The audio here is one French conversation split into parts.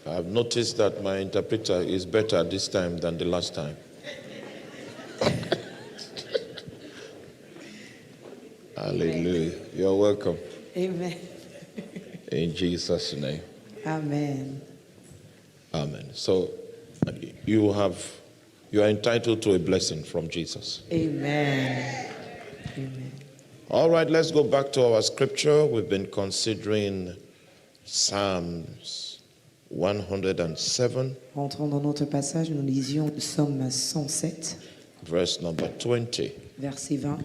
I've noticed that my interpreter is better this time than the last time. Hallelujah. You're welcome. Amen. In Jesus' name. Amen. Amen. So you are entitled to a blessing from Jesus. Amen. Amen. All right, let's go back to our scripture. We've been considering Psalms 107. Rentrons dans notre passage, nous lisions Psaume 107, Verse number 20. verset 20.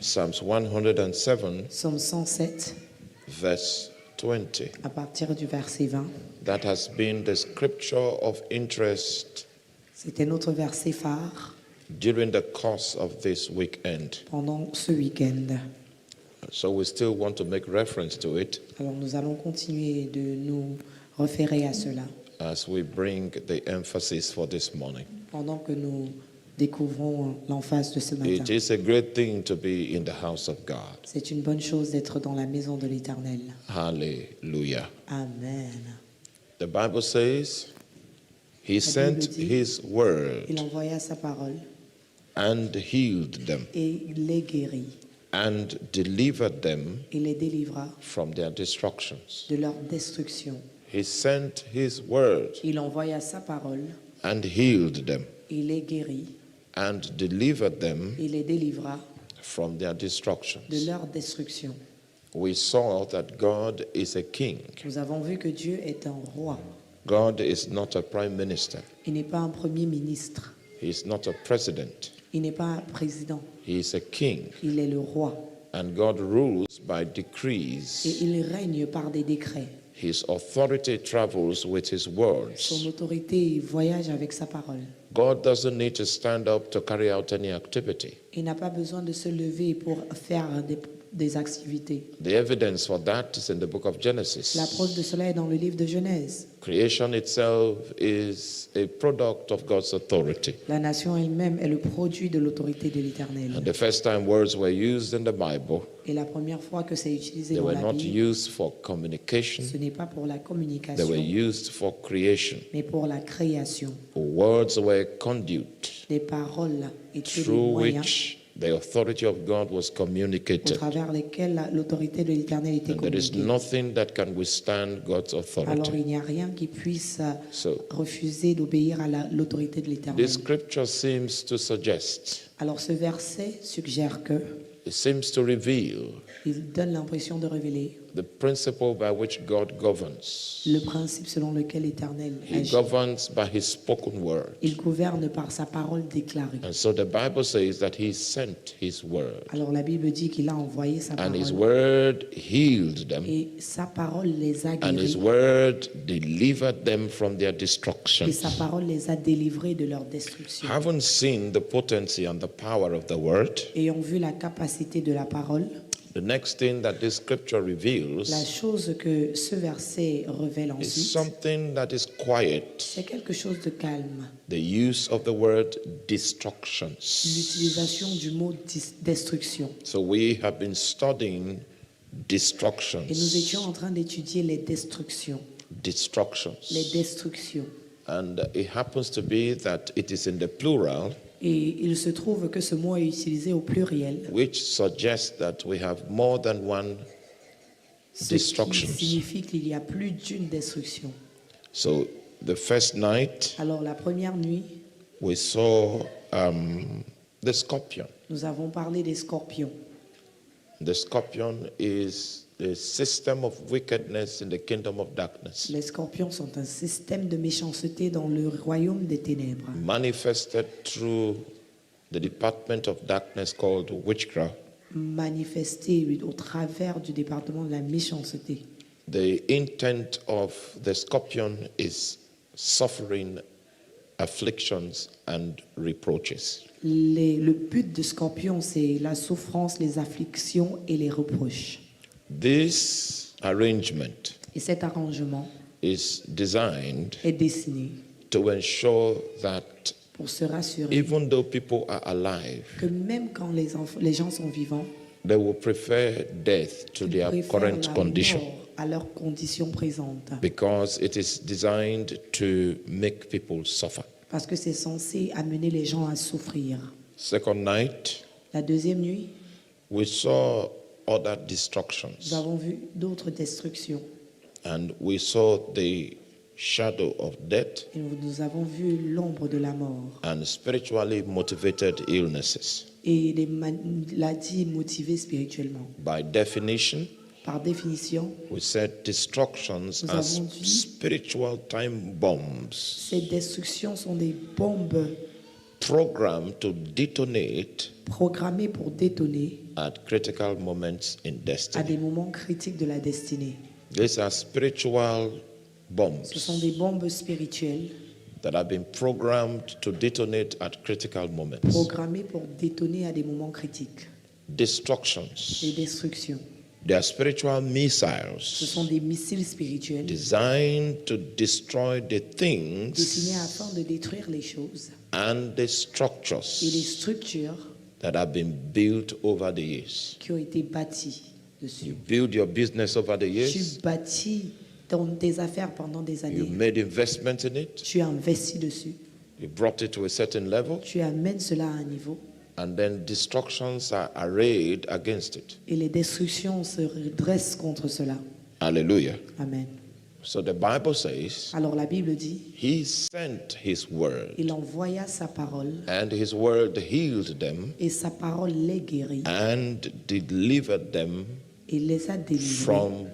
Psalms 107, Psaume 107, verse 20. à partir du verset 20. That has been the scripture of interest C'était notre verset phare during the course of this weekend. pendant ce week-end. So we still want to make reference to it Alors nous allons continuer de nous référer à cela as we bring the emphasis for this morning. pendant que nous découvrons l'emphase de ce matin. It is a great thing to be in the house of God. C'est une bonne chose d'être dans la maison de l'Éternel. Hallelujah. Amen. The Bible says he sent dit, his word Il envoya sa parole and healed them et il les guérit and delivered them et les délivra from their destructions. de leur destruction. He sent his word Il envoya sa parole and healed them et les guérit and delivered them et les délivra from their de destructions. leur destruction. We saw that God is a king. Nous avons vu que Dieu est un roi. God is not a prime minister. Il n'est pas un premier ministre. He is not a president. Il n'est pas un président. He is a king. Il est le roi. And God rules by Et decrees. il règne par des décrets. His authority travels with his words. Son autorité voyage avec sa parole. God doesn't need to stand up to carry out any activity. Il n'a pas besoin de se lever pour faire des activités. The evidence for that is in the book of La Genesis. preuve de cela est dans le livre de Genèse. Creation itself is a product of God's authority. La nation elle-même est le produit de l'autorité de l'Éternel. And the first time words were used in the Bible, Et la première fois que c'est utilisé they dans were la not Bible, used for communication, ce n'est pas pour la they communication, were used for creation. mais pour la création. Words were conduit Les paroles étaient les through moyens which the authority of God was au communicated. travers lesquels l'autorité de l'Éternel était And there is communiquée. nothing that can withstand God's Alors authority. il n'y a rien qui puisse So refuser d'obéir à l'autorité de l'Éternel. this scripture seems to suggest, Alors ce verset suggère que it seems to reveal il donne l'impression de révéler the principle by which God governs. le principe selon lequel l'Éternel He agit. governs by his spoken word. Il gouverne par sa parole déclarée. And so the Bible says that he sent his word. Alors la Bible dit qu'il a envoyé sa And his parole word healed them. et sa parole les a And his guéris word delivered them from their et destruction. sa parole les a délivrés de leur destruction. Having seen the potency and the power of the word, Ayant vu la capacité de la parole, the next thing that this scripture la reveals chose que ce verset révèle is ensuite, something that is quiet. c'est quelque chose de calme. The use of the word destructions. L'utilisation du mot destruction. So we have been studying Et nous destructions. étions en train d'étudier les destructions. Destructions. Les destructions. And it happens to be that it is in the plural, Et il se trouve que ce mot est utilisé au pluriel, which suggests that we have more than one ce qui destructions. signifie qu'il y a plus d'une destruction. So the first night Alors la première nuit, we saw the scorpion. nous avons parlé des scorpions. The scorpion is the system of wickedness in the kingdom of darkness, Les scorpions sont un système de méchanceté dans le royaume des ténèbres, manifested through the department of darkness called witchcraft. manifesté au travers du département de la méchanceté. The intent of the scorpion is suffering, afflictions, and reproaches. Le but de scorpion, c'est la souffrance, les afflictions et les reproches. This arrangement Et cet arrangement is designed est dessiné to ensure that pour se rassurer even though people are alive, que même quand les gens sont vivants, they will prefer death to ils their préfèrent current la condition. mort à leurs conditions présentes. because it is designed to make people suffer. Parce que c'est censé amener les gens à souffrir. Second night, La deuxième nuit, we saw other nous destructions, avons vu d'autres destructions. and we saw the shadow of death Et nous avons vu l'ombre de la mort and spiritually motivated illnesses. et les maladies motivées spirituellement. By definition, Par définition, we said destructions Nous are avons dit- spiritual time bombs ces destructions sont des bombes programmed to detonate programmées pour détonner at critical moments in à destiny. des moments critiques de la destinée. These are spiritual Ce sont bombs des bombes spirituelles that have been programmed to detonate at critical moments. programmées pour détonner à des moments critiques. Les Destructions. destructions. They are spiritual Ce missiles sont des missiles spirituels designed to destroy the destinés things afin de détruire les choses and the et les structures structures that have been built over the years. qui ont été bâties dessus. You build your business over the Tu years, bâtis dans tes affaires pendant des you années. made investment in it, Tu investis dessus. you brought it to a certain level, Tu amènes cela à un niveau and then destructions are arrayed against it. et les destructions se dressent contre cela. Hallelujah. Amen. So the Bible says, Alors la Bible dit, He sent His word, il envoya sa parole and His word healed them et sa parole les guérit and delivered them et les a délivrés from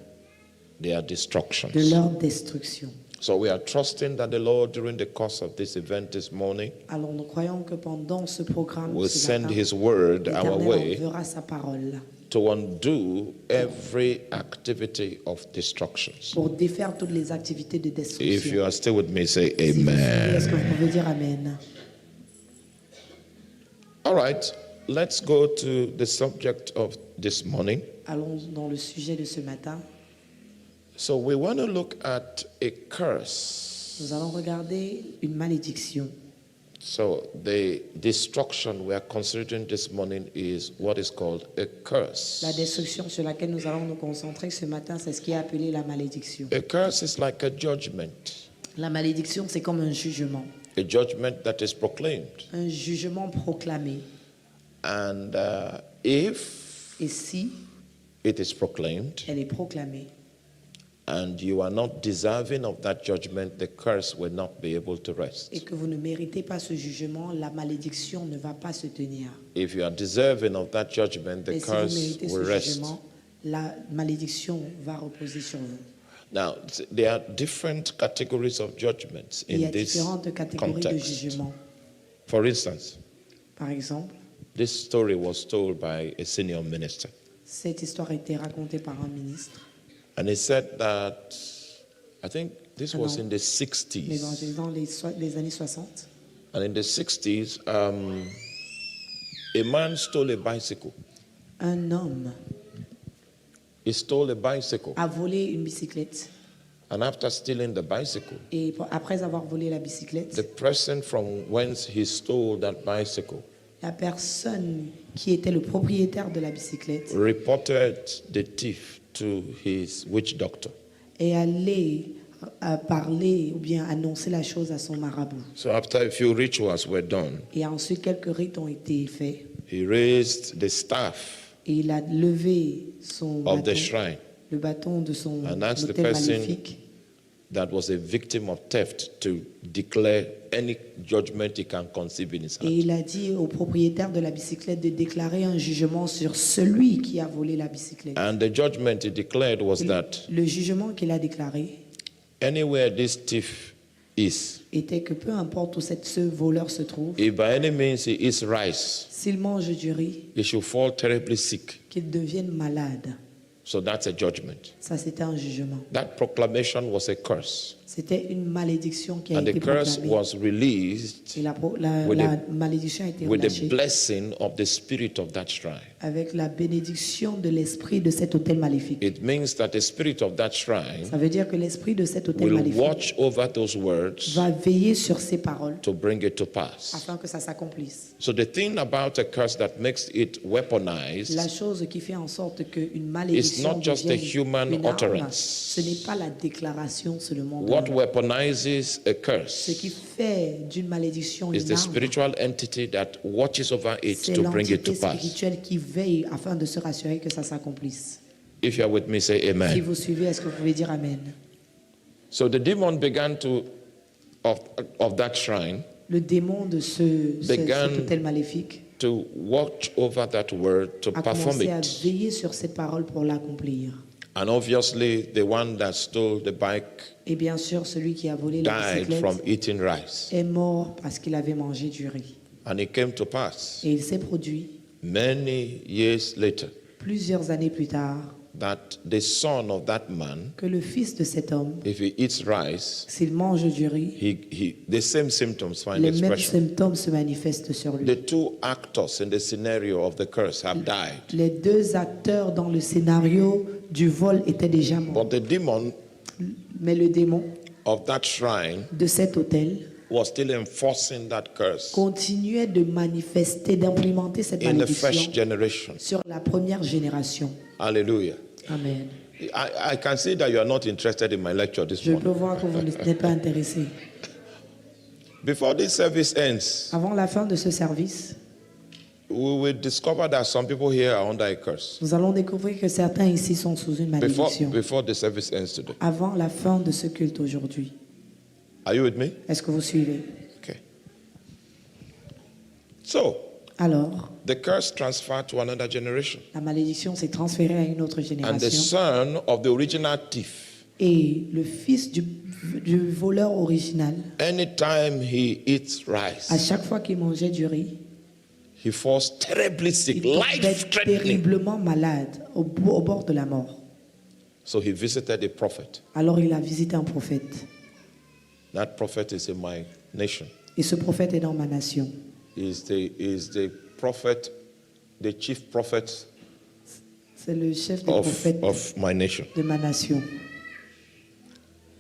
their de destructions. leur destruction. So we are trusting that the Lord, during the course of this event this morning, Alors nous croyons que pendant ce programme, will ce send matin, His word our l'Éternel way enverra sa parole to undo every activity of destructions. pour défaire toutes les activités de If you destruction. are still with me, say Si vous suivez, est-ce amen. que vous pouvez dire Amen? All right, let's go to the subject of this morning. Allons dans le sujet de ce matin. So we want to look at a curse. Nous allons regarder une malédiction. So the destruction we are considering this morning is what is called a La curse. destruction sur laquelle nous allons nous concentrer ce matin, c'est ce qui est appelé la malédiction. A curse is like a judgment, La malédiction, c'est comme un jugement. a judgment that is proclaimed. Un jugement proclamé. And if Et si it is proclaimed elle est proclamée and you are not deserving of that judgment, the curse will not be able to et rest. que vous ne méritez pas ce jugement, la malédiction ne va pas se tenir. If you are deserving of that judgment, the Et si vous curse méritez will ce rest. jugement, la malédiction va reposer sur vous. Now, there are different categories of judgments Il y a in this différentes catégories de context. jugement. For instance, Par exemple, this story was told by a senior minister. cette histoire a été racontée par un ministre, And he said that, I think this was in the mais 60s. dans les années 60. And in the 60s, a man stole a bicycle. Un homme He stole a bicycle. a volé une bicyclette And after stealing the bicycle, et après avoir volé la bicyclette, the person from whence he stole that bicycle la personne qui était le propriétaire de la bicyclette reported the thief to his witch doctor. est allé parler ou bien annoncer la chose à son marabout. So after a few rituals were done, Et ensuite, quelques rites ont été faits he raised the staff et il a levé son of the bâton, shrine le bâton de son and asked the hôtel person maléfique that was a victim of theft to declare any judgment he can conceive in his et heart. il a dit au propriétaire de la bicyclette de déclarer un jugement sur celui qui a volé la bicyclette. And the judgment he declared was that Le jugement qu'il a déclaré anywhere this thief is, était que peu importe où ce voleur se trouve, if by any means he eats rice, s'il mange du riz, he should fall terribly sick. qu'il devienne malade. So that's a judgment. Ça, c'était un jugement. That proclamation was a curse. C'était une malédiction qui a And the été curse proclamée. was released Et with la the- malédiction a été with the relâchée blessing of the spirit of that shrine. avec la bénédiction de l'esprit de cet hôtel maléfique. It means that the spirit of that shrine Ça veut dire que l'esprit de cet hôtel will maléfique watch over those words va veiller sur ces paroles to bring it to pass. afin que ça s'accomplisse. So the thing about a curse that makes it La weaponized chose qui fait en sorte qu'une is malédiction malédiction not just a devienne human une arme, utterance. ce n'est pas la déclaration seulement de What l'homme. weaponizes a Ce qui curse fait d'une malédiction is une the arme, spiritual entity that watches over it c'est to bring it to l'entité pass. spirituelle qui veille afin de se rassurer que ça s'accomplisse. If you are with me, say Si amen. vous suivez, est-ce que vous pouvez dire Amen? So the demon began to, of that shrine, Le démon de Began cet hôtel maléfique to watch over that word, to a perform commencé à it. veiller sur cette parole pour l'accomplir. And obviously, the one that stole the bike Et bien sûr, celui qui a volé la died bicyclette from eating rice. est mort parce qu'il avait mangé du riz. And it came to pass Et il s'est produit, many years later plusieurs années plus tard, that the son of that man, que le fils de cet homme, if he eats rice, s'il mange du riz, the same symptoms find les mêmes expression. symptômes se manifestent sur lui. The two actors in the scenario of the curse have died. Les deux acteurs dans le scénario du vol étaient déjà morts. But the demon Mais le démon of that shrine de cet hôtel was still enforcing that curse continuait de manifester, d'implémenter cette in the first malédiction generation. sur la première génération. Hallelujah. Amen. I can see that you are not interested in my lecture this Je peux morning. voir que vous n'êtes pas intéressé. Before this service ends, Avant la fin de ce service, we will discover that some people here are under a curse. nous allons découvrir que certains ici sont sous une malédiction. Before the service ends today. Avant la fin de ce culte aujourd'hui. Are you with me? Est-ce que vous suivez? Okay. So, Alors, the curse transferred to another generation. la malédiction s'est transférée à une autre And the génération. son of the original thief, Et le fils du voleur original, anytime he eats à rice, chaque fois qu'il mangeait du riz, he falls terribly sick, il tombait life-threatening. terriblement malade, au bord de la mort. So he visited a prophet. Alors il a visité un prophète. That prophet is in my nation. Et ce prophète est dans ma nation. Is the prophet, the chief prophet C'est le chef des prophètes of my nation. de ma nation.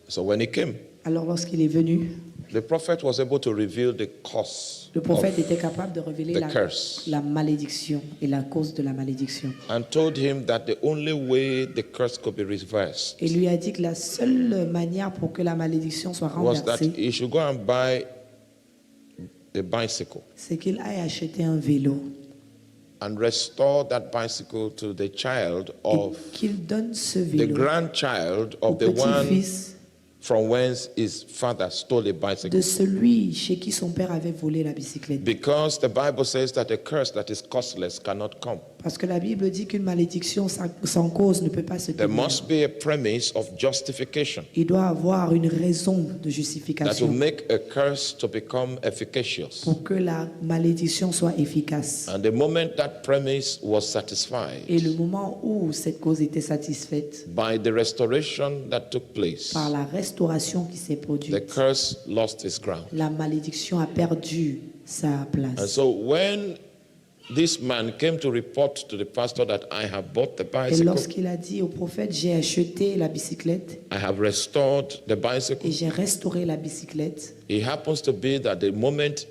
So when he came, Alors lorsqu'il est venu, the prophet was able to reveal the cause le prophète of, était capable de révéler the curse. la malédiction et la cause de la malédiction. and told him that the only way the curse could be reversed Et lui a dit que la seule manière pour que la malédiction soit was that renversée, he should go and buy a bicycle c'est qu'il aille acheter un vélo and restore that bicycle to the child et of qu'il donne ce the vélo grandchild au of the one petit-fils from whence his father stole a bicycle. de celui chez qui son père avait volé la bicyclette. Because the Bible says that a curse that is causeless cannot come. Parce que la Bible dit qu'une malédiction sans cause ne peut pas se There tenir. must be a premise of justification Il doit avoir une raison de that will justification make a curse to become efficacious. pour que la malédiction soit efficace. And the moment that premise was satisfied Et le moment où cette cause était satisfaite by the restoration that took place, par la restauration qui s'est the produite, curse lost its ground. la malédiction a perdu sa And place. so when this man came to report to the pastor that I have bought the Et bicycle, lorsqu'il a dit au prophète, j'ai acheté la bicyclette I have restored the et bicycle, j'ai restauré la bicyclette, it happens to be that the moment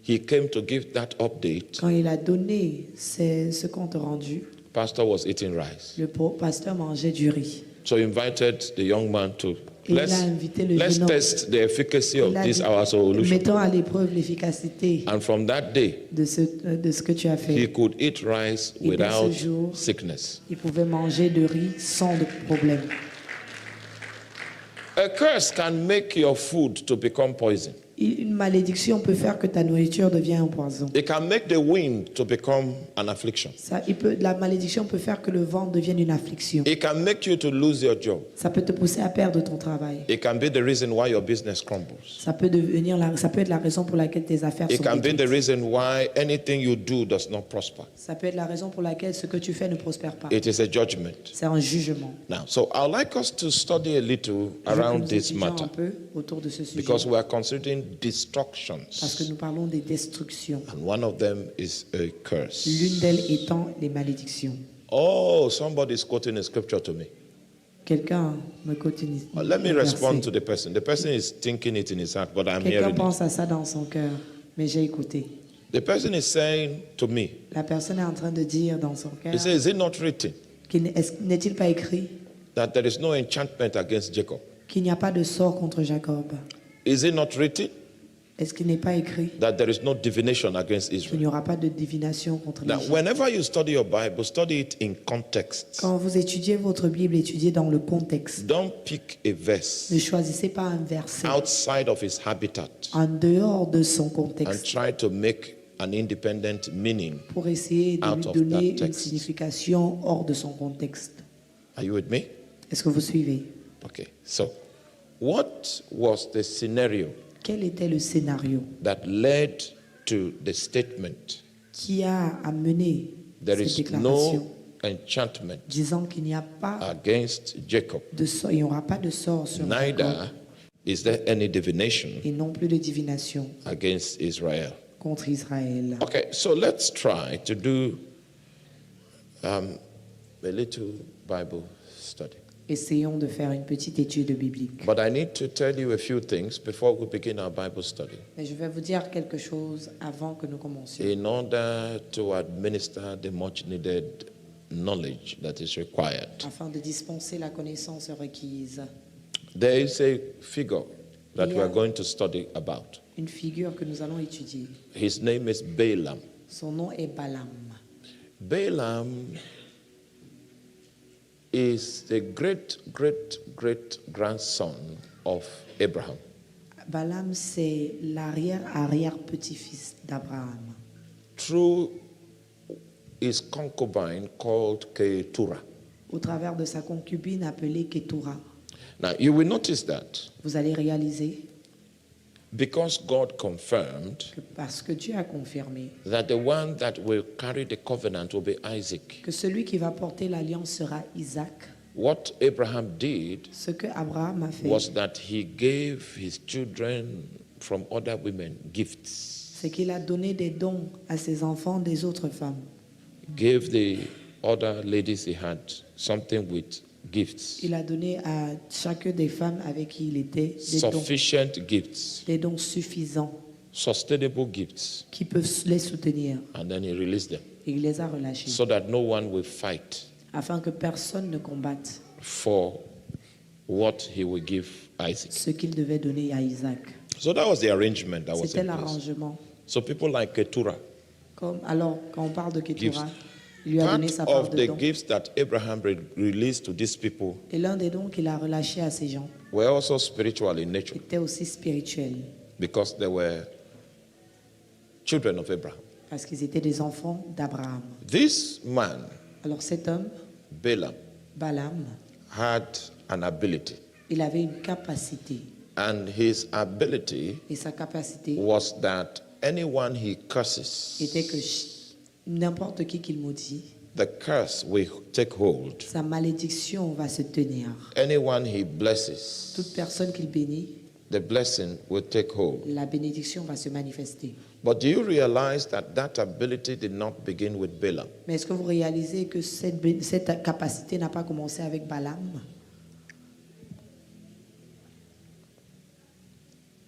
he came to give that update, quand il a donné ce compte rendu, pastor was eating rice. le pasteur mangeait du riz. So he invited the young man to Et il a invité le let's jeune homme. test the efficacy of Il a this dit, our solution. mettons à l'épreuve l'efficacité And from that day, de ce que tu as he fait. could eat rice Et dès ce without jour, sickness. il pouvait manger de riz sans de problème. A curse can make your food to become poison. Une malédiction peut faire que ta nourriture devienne un poison. It can make the wind to become an affliction. La malédiction peut faire que le vent devienne une affliction. It can make you to lose your job. Ça peut te pousser à perdre ton travail. It can be the reason why your business crumbles. Ça peut être la raison pour laquelle tes affaires It sont can be the détruites. reason why anything you do does not prosper. Ça peut être la raison pour laquelle ce que tu fais ne prospère pas. It is a judgment. C'est un jugement. Now, so I'd like us to study a little Je veux que around nous this étudions matter un peu autour de ce sujet. because we are considering Parce que destructions, nous parlons des destructions. and one of them is a curse. L'une d'elles étant les malédictions. Oh, somebody is quoting a scripture to me. Quelqu'un me continue. Let me respond to the person. The person is thinking it in his heart, but I'm Quelqu'un hearing it. pense à ça dans son cœur, mais j'ai écouté. The person is saying to me, La personne est en train de dire dans son cœur, he says, is it not written N'est-il pas écrit that there is no enchantment against Jacob? qu'il n'y a pas de sort contre Jacob? Is it not written Est-ce qu'il n'est pas écrit that there is no divination against qu'il Israel? n'y aura pas de divination contre Now, l'Égypte? whenever you study your Bible, study it in context. Quand vous étudiez votre Bible, étudiez dans le contexte. Don't pick a verse Ne choisissez pas un verset outside of its habitat en dehors de son and contexte try to make an independent meaning. pour essayer de Out lui of donner that une text. signification hors de son contexte. Are you with me? Est-ce que vous suivez? Okay. So, what was the scenario Quel était le scénario that led to the statement, qui a amené there cette is déclaration no enchantment disant qu'il n'y a pas against Jacob, de sort, il n'y aura pas de sort sur Jacob neither is there any divination et non plus de divination against Israel? contre Israël. Okay, so let's try to do a little Bible study. Essayons de faire une petite étude biblique. But I need to tell you a few things before we begin our Bible study Mais je vais vous dire quelque chose avant que nous commencions, in order to administer the much needed knowledge that is required. afin de dispenser la connaissance requise. There is a figure that we Yeah. are going to study about. Une figure que nous allons étudier. His name is Balaam. Son nom est Balaam. Balaam is the great grandson of Abraham. Balaam, c'est l'arrière-petit-fils d'Abraham. Through his concubine called Keturah. Au travers de sa concubine appelée Keturah. Now you will notice that Vous allez réaliser because God confirmed que parce que Dieu a confirmé that the one that will carry the covenant will be Isaac. que celui qui va porter l'alliance sera Isaac, What Abraham did ce que Abraham a fait, was that he gave his children from other women gifts. c'est qu'il a donné des dons à ses enfants des autres femmes. Gave the other ladies he had something with gifts. Il a donné à chacune des femmes avec qui il était Sufficient gifts, des dons suffisants sustainable gifts, qui peuvent les soutenir. and then he released them Et il les a relâchés so that no one will fight afin que personne ne combatte for what he will give Isaac. ce qu'il devait donner à Isaac. So that was the arrangement that was C'était in place. l'arrangement. So people like Keturah, Alors, quand on parle de Keturah, Gifts. il lui a donné part sa part of de the dons. gifts that Abraham released to these people Et l'un des dons qu'il a relâché à ces gens were also spiritual in nature était aussi spirituel, because they were children of Abraham. parce qu'ils étaient des enfants d'Abraham. This man, Alors cet homme, Balaam, Balaam, had an ability, il avait une capacité. and his ability Et sa capacité was that anyone he curses, était que n'importe qui qu'il maudit, the curse will take hold. sa malédiction va se tenir. Anyone he blesses, Toute personne qu'il bénit, the blessing will take hold. la bénédiction va se manifester. But do you realize that that ability did not begin with Balaam? Mais est-ce que vous réalisez que cette capacité n'a pas commencé avec Balaam?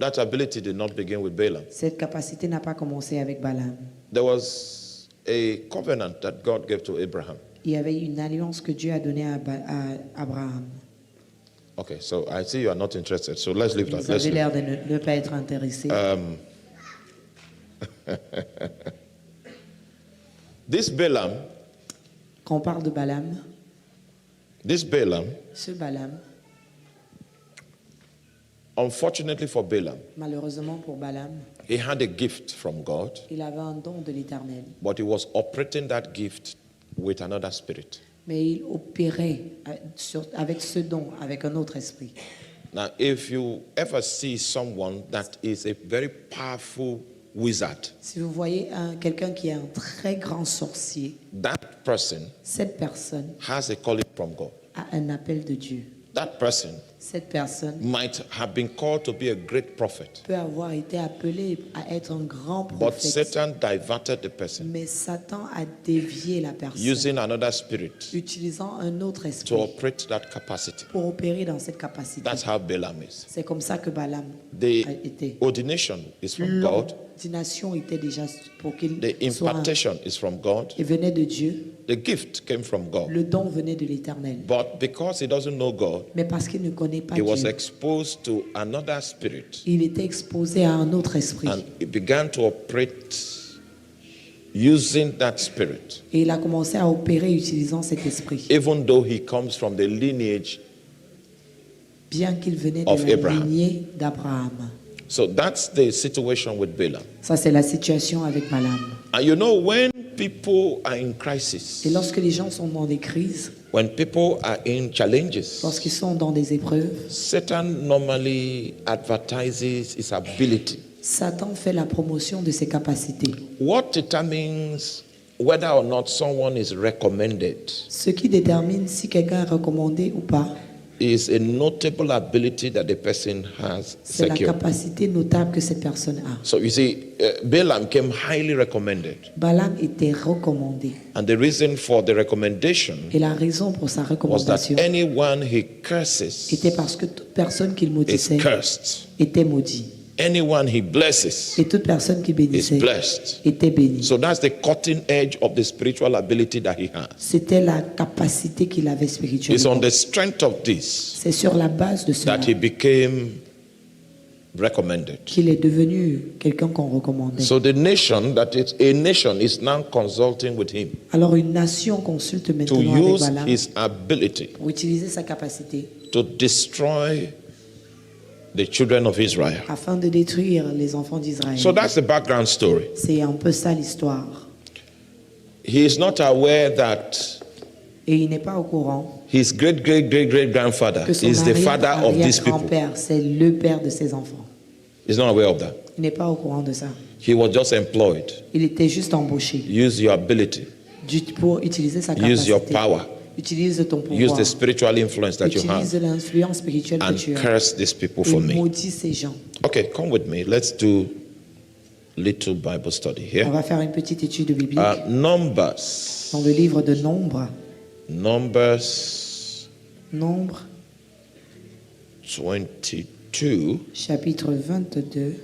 That ability did not begin with Balaam. Cette capacité n'a pas commencé avec Balaam. There was a covenant that God gave to Abraham. Il y avait une alliance que Dieu a donnée à Abraham. Okay, so I see you are not interested. So let's leave that. Vous Let's avez leave. l'air de ne pas être intéressé. This Balaam, Quand on parle de Balaam, ce Balaam, unfortunately for Balaam, malheureusement pour Balaam, he had a gift from God, il avait un don de l'Éternel. but he was operating that gift with another spirit. Mais il opérait avec ce don, avec un autre esprit. Now, if you ever see someone that is a very powerful wizard, Si vous voyez quelqu'un qui est un très grand sorcier, that person cette personne has a calling from God. a un appel de Dieu. That person Cette personne might have been called to be a great prophet, peut avoir été appelée à être un grand but prophète. Satan diverted the person Mais Satan a dévié la personne, using another spirit utilisant un autre to esprit operate that capacity. pour opérer dans cette capacité. That's how Balaam is. C'est comme ça que Balaam The a été. ordination is from God. L'ordination était déjà pour qu'il The soit impartation is from God. et venait de Dieu. The gift came from God. Le don venait de l'Éternel. But because he doesn't know God, Mais parce qu'il ne connaît pas he was Dieu, exposed to another spirit, il était exposé à un autre esprit. and he began to operate using that spirit, Et il a commencé à opérer utilisant cet esprit. even though he comes from the lineage. Bien qu'il venait de Of la Abraham. lignée d'Abraham. So that's the situation with Balaam. Ça, c'est la situation avec Balaam. And you know, when people are in crisis, Et lorsque les gens sont dans des crises, when people are in challenges, lorsqu'ils sont dans des épreuves, Satan normally advertises his ability. Satan fait la promotion de ses capacités. What determines whether or not someone is recommended Ce qui détermine si quelqu'un est recommandé ou pas, is a notable ability that the person has c'est la secured. capacité notable que cette personne a. So you see, Balaam came highly recommended. Balaam était recommandé. And the reason for the recommendation Et la raison pour sa was that recommandation anyone he curses était parce que toute personne qu'il is maudissait cursed. était maudit. Anyone he blesses Et toute personne qui is bénissait blessed. était bénie. So that's the cutting edge of the spiritual ability that he has. C'était la capacité qu'il avait It's spirituellement. on the strength of this C'est sur la base de cela that he became recommended. qu'il est devenu quelqu'un qu'on recommandait. So the nation a nation is now consulting with him Alors une nation consulte to maintenant avec use Balaam his ability pour utiliser sa capacité to destroy the children of Israel. afin de détruire les enfants d'Israël. So that's the background story. C'est un peu ça l'histoire. He is not aware that Et il n'est pas au courant his great-great-great-great-grandfather que son is the father of these people. arrière-grand-père, c'est le père de ses enfants. He's not aware of that. Il n'est pas au courant de ça. He was just employed. Il était juste embauché Use your ability. pour utiliser sa capacité. Use your power. Utilise ton Use pouvoir. the spiritual influence that you Utilise have l'influence spirituelle que and tu as. curse these people Et for me. maudis ces gens. Okay, come with me. Let's do little Bible study On here. va faire une petite étude biblique Numbers. dans le livre de Nombre. Numbers Nombre, 22. chapitre 22.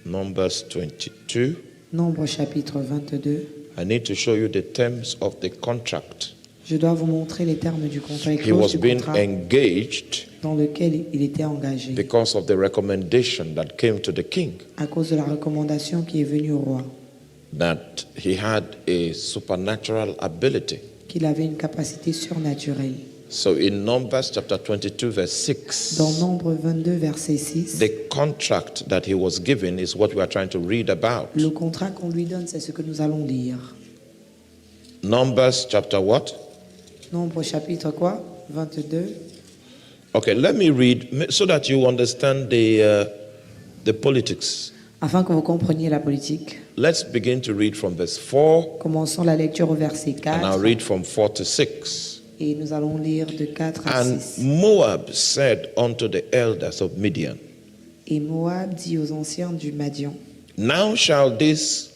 Numbers 22. Nombre, chapitre 22. I need to show you the terms of the contract. Je dois vous montrer les termes du contrat, les He clauses was du being contrat engaged dans lequel il était engagé because of the recommendation that came to the king à cause de la recommandation qui est venue au roi, that he had a supernatural ability. qu'il avait une capacité surnaturelle. So in Numbers chapter 22 verse 6, Dans Nombre 22, verset 6, the contract that he was given is what we are trying to read about. le contrat qu'on lui donne, c'est ce que nous allons lire. Numbers chapter what? Nombre, chapitre quoi? 22. Okay, let me read so that you understand the politics. Afin que vous compreniez la politique, Let's begin to read from verse 4 commençons la lecture au verset and I'll 4 read from 4 to 6. et nous allons lire de 4 à And 6. Moab said unto the elders of Midian, Et Moab dit aux anciens du Madian, now shall this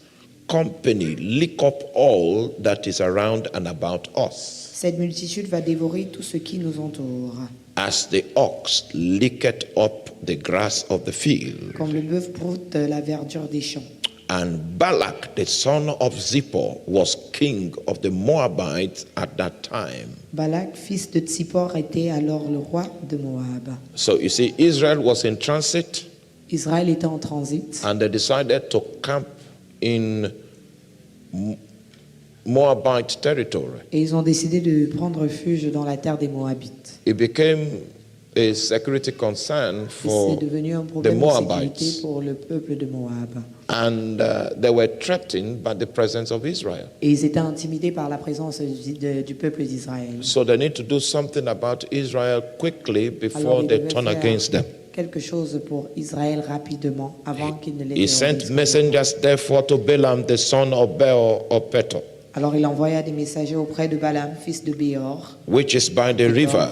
company lick up all that is around and about us, cette multitude va dévorer tout ce qui nous entoure, as the ox licketh up the grass of the field. comme le bœuf broute la verdure des champs. And Balak the son of Zippor was king of the Moabites at that time. Balak, fils de Tsippor, était alors le roi de Moab. So you see, Israel was in transit Israël était en transit and they decided to camp in Moabite territory. et ils ont décidé de prendre refuge dans la terre des Moabites. It became a security concern Et for c'est devenu un the problème de sécurité Moabites. pour le peuple de Moab. And they were threatened by the presence of Israel. Et ils étaient intimidés par la présence du peuple d'Israël. So they need to do something about Israel quickly Alors before ils they devaient turn faire against them. quelque chose pour Israël rapidement avant qu'il ne les He sent terrorise. messengers therefore to Balaam the son of Beor of Petor, Alors il envoya des messagers auprès de Balaam, fils de Béor, which is by the river,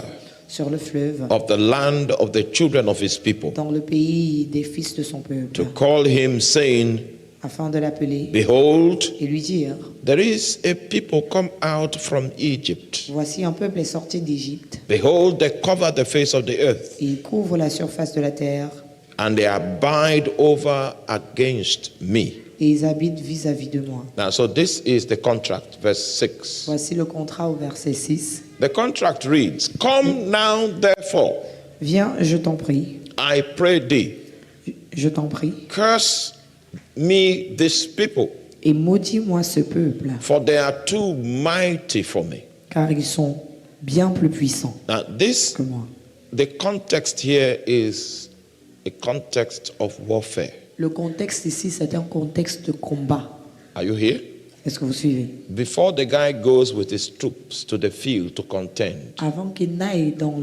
sur le fleuve, of the land of the children of his people, dans le pays des fils de son peuple, to call him, saying, afin de l'appeler Behold, et lui dire, there is a people come out from Egypt. voici un peuple est sorti d'Égypte, Behold, they cover the face of the earth, et il couvre la surface de la terre, and they abide over against me. et ils habitent vis-à-vis de moi. Now, so this is the contract, verse 6. Voici le contrat au verset 6. The contract reads, Come now, therefore, Viens, je t'en prie, I pray thee, je t'en prie, curse me this people, et maudis-moi ce peuple, for they are too mighty for me. car ils sont bien plus puissants Now, this, que moi. the context here is a context of warfare. Le contexte ici, c'est un contexte de combat. Are you here? Est-ce que vous suivez? Before the guy goes with his troops to the field to contend, Avant qu'il n'aille dans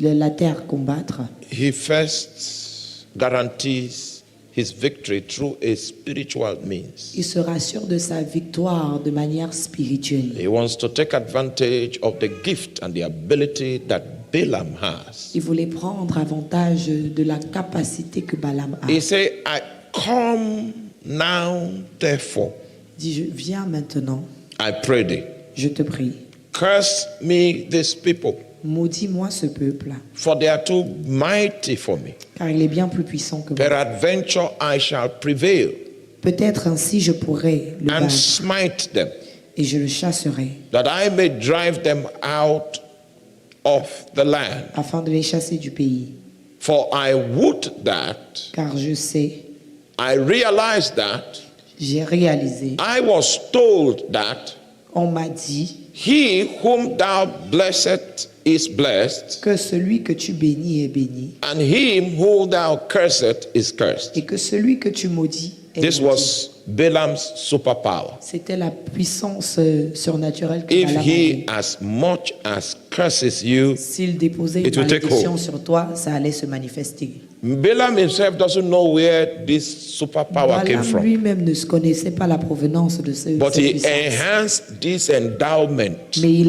la terre combattre, he first guarantees his victory through a spiritual means. il se rassure de sa victoire de manière spirituelle. He wants to take advantage of the gift and the ability that Balaam has. Il voulait prendre avantage de la capacité que Balaam a. He said, I come now, therefore, Il dit, viens maintenant, I pray thee, je te prie, curse me this people, maudis-moi ce peuple, for they are too mighty for me. car il est bien plus puissant que moi. Peradventure I shall prevail Peut-être ainsi je pourrai le and battre smite them, et je le chasserai, that I may drive them out of the land. afin de les chasser du pays. For I would that, Car je sais, I realize that, j'ai réalisé, I was told that on m'a dit he whom thou blessed is blessed, que celui que tu bénis est béni and him who thou cursed is cursed. et que celui que tu maudis est This maudit. was Balaam's superpower. C'était la puissance surnaturelle que If Balaam he avait. as much as curses you, S'il déposait It une will take malédiction hold. sur toi, ça allait se manifester. Balaam himself doesn't know where this superpower came Balaam from. lui-même ne se connaissait pas la provenance de cette But he puissance. enhanced this endowment Mais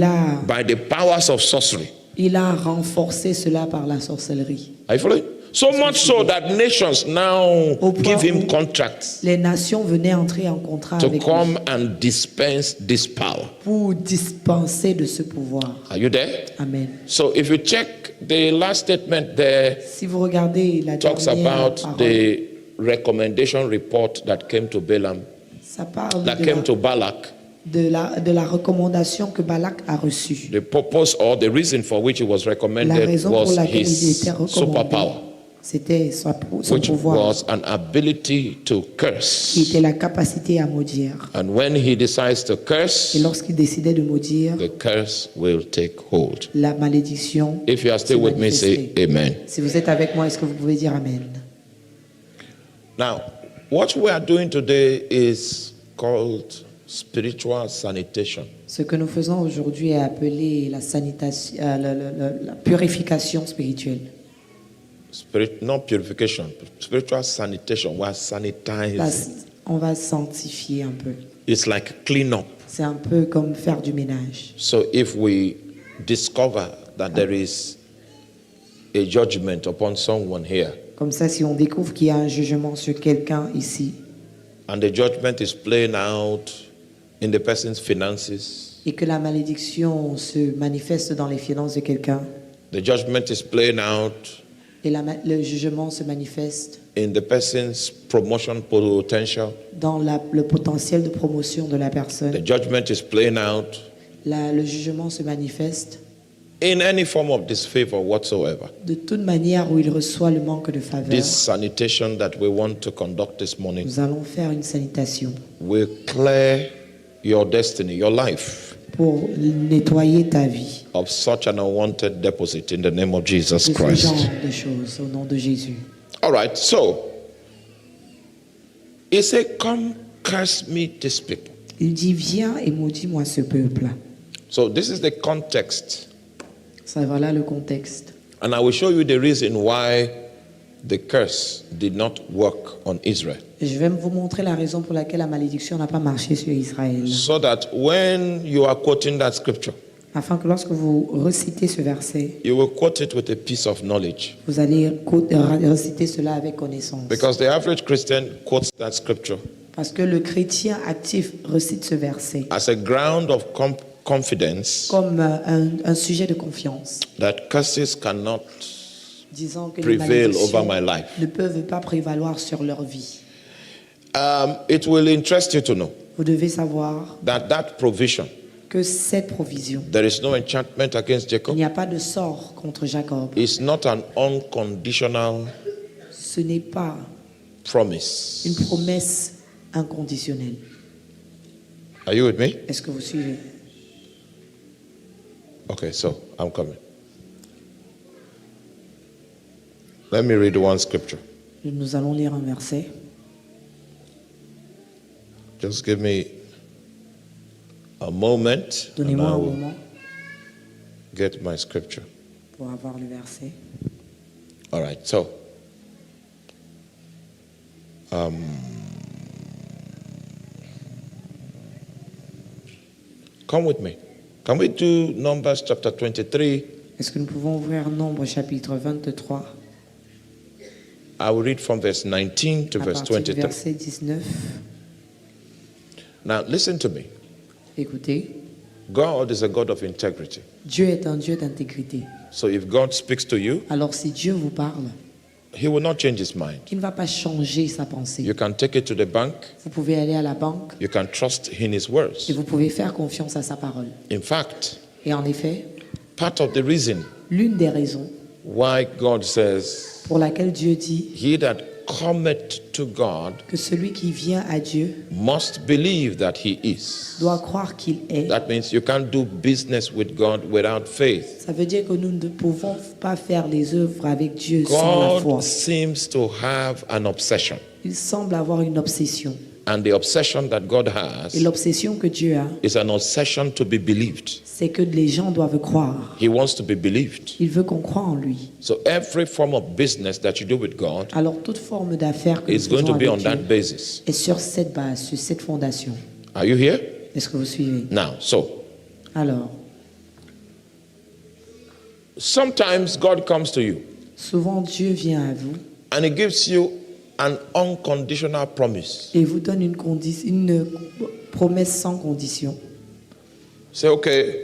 by the powers of sorcery. il a renforcé cela par la sorcellerie. Are you following? So much so that nations now Au point give him où contracts les nations venaient entrer en contrat to avec lui come and dispense this power. pour dispenser de ce pouvoir. Are you there? Amen. So if you check the last statement there, Si vous regardez la talks dernière about parole, the recommendation report that came to Balaam, ça parle that de came la, to Balak. de la recommandation que Balak a reçue. The purpose or the reason for which it was La recommended raison pour was laquelle il his était recommandé, superpower, c'était son which pouvoir, was an ability to qui curse. était la capacité à maudire. And when he decides to Et curse, lorsqu'il décidait de maudire, the curse will take hold. la malédiction If you are still se with me, say manifestait. amen. Si vous êtes avec moi, est-ce que vous pouvez dire Amen? Now, what we are doing today is called spiritual sanitation. Ce que nous faisons aujourd'hui est appelé la la purification spirituelle. Not purification, spiritual sanitation. We are Là, sanitizing. on va sanctifier un peu. It's like clean up. C'est un peu comme faire du ménage. So if we discover that there is a judgment upon someone here, Comme ça, si on découvre qu'il y a un jugement sur quelqu'un ici and the judgment is playing out in the person's finances, et que la malédiction se manifeste dans les finances de quelqu'un the judgment is playing out et le jugement se manifeste in the person's promotion potential, dans le potentiel de promotion de la personne, the judgment is playing out le jugement se manifeste in any form of disfavor whatsoever. de toute manière où il reçoit le manque de faveur. This sanitation that we want to conduct this morning Nous allons faire une sanitation will clear your destiny, your life, pour nettoyer ta vie of such an unwanted deposit in the name of de Jesus ce Christ. genre de choses au nom de Jésus. All right, so he said, Come curse me this people. Il dit, viens et maudis-moi ce peuple. So this is the context. Ça, voilà le contexte. And I will show you the reason why the curse did not work on Israel. Je vais vous montrer la raison pour laquelle la malédiction n'a pas marché sur Israël. So that when you are quoting that scripture, afin que lorsque vous recitez ce verset, you will quote it with a piece of knowledge. vous allez reciter cela avec connaissance. Because the average Christian quotes that scripture Parce que le chrétien actif recite ce verset as a ground of confidence comme un sujet de confiance, that curses cannot disant que les prevail over malédictions my life. ne peuvent pas prévaloir sur leur vie. It will interest you to know Vous devez savoir that that provision, que cette provision, there is no enchantment against il Jacob, n'y a pas de sort contre Jacob. is not an unconditional Ce n'est pas promise. une promesse inconditionnelle. Are you with me? Est-ce que vous suivez? Okay, so I'm coming. Let me read one scripture. Nous allons lire un verset. Just give me a moment and Donnez-moi I un will moment get my scripture. pour avoir le verset. All right, so come with me. Can we do Numbers chapter 23? Est-ce que nous pouvons ouvrir Nombre chapitre 23 I will read from verse 19 to à verse partir du 23. verset 19? Now, listen to me. Écoutez, God is a God of integrity. Dieu est un Dieu d'intégrité. So if God speaks to you, Alors si Dieu vous parle, He will not change His mind. il ne va pas changer sa pensée. You can take it to the bank. Vous pouvez aller à la banque You can trust in His et words. vous pouvez faire confiance à sa parole. In fact, Et en effet, part of the reason l'une des raisons why God says, pour laquelle Dieu dit He that cometh to God que celui qui vient à Dieu must believe that He is. doit croire qu'il est. That means you can't do business with God without faith. Ça veut dire que nous ne pouvons pas faire les œuvres avec Dieu sans la foi. God seems to have an obsession. Il semble avoir une obsession. And the obsession that God Et has l'obsession que Dieu a, is an obsession to be believed. c'est que les gens doivent croire. He wants to be believed. Il veut qu'on croie en lui. So every form of business that you do with God Alors toute forme d'affaires que nous is going faisons to be on avec that Dieu basis. est sur cette base, sur cette fondation. Are you here? Est-ce que vous suivez? Now, so Alors, sometimes God comes to you souvent Dieu vient à vous and He gives you an unconditional promise. et vous donne une promesse sans condition. Say, okay,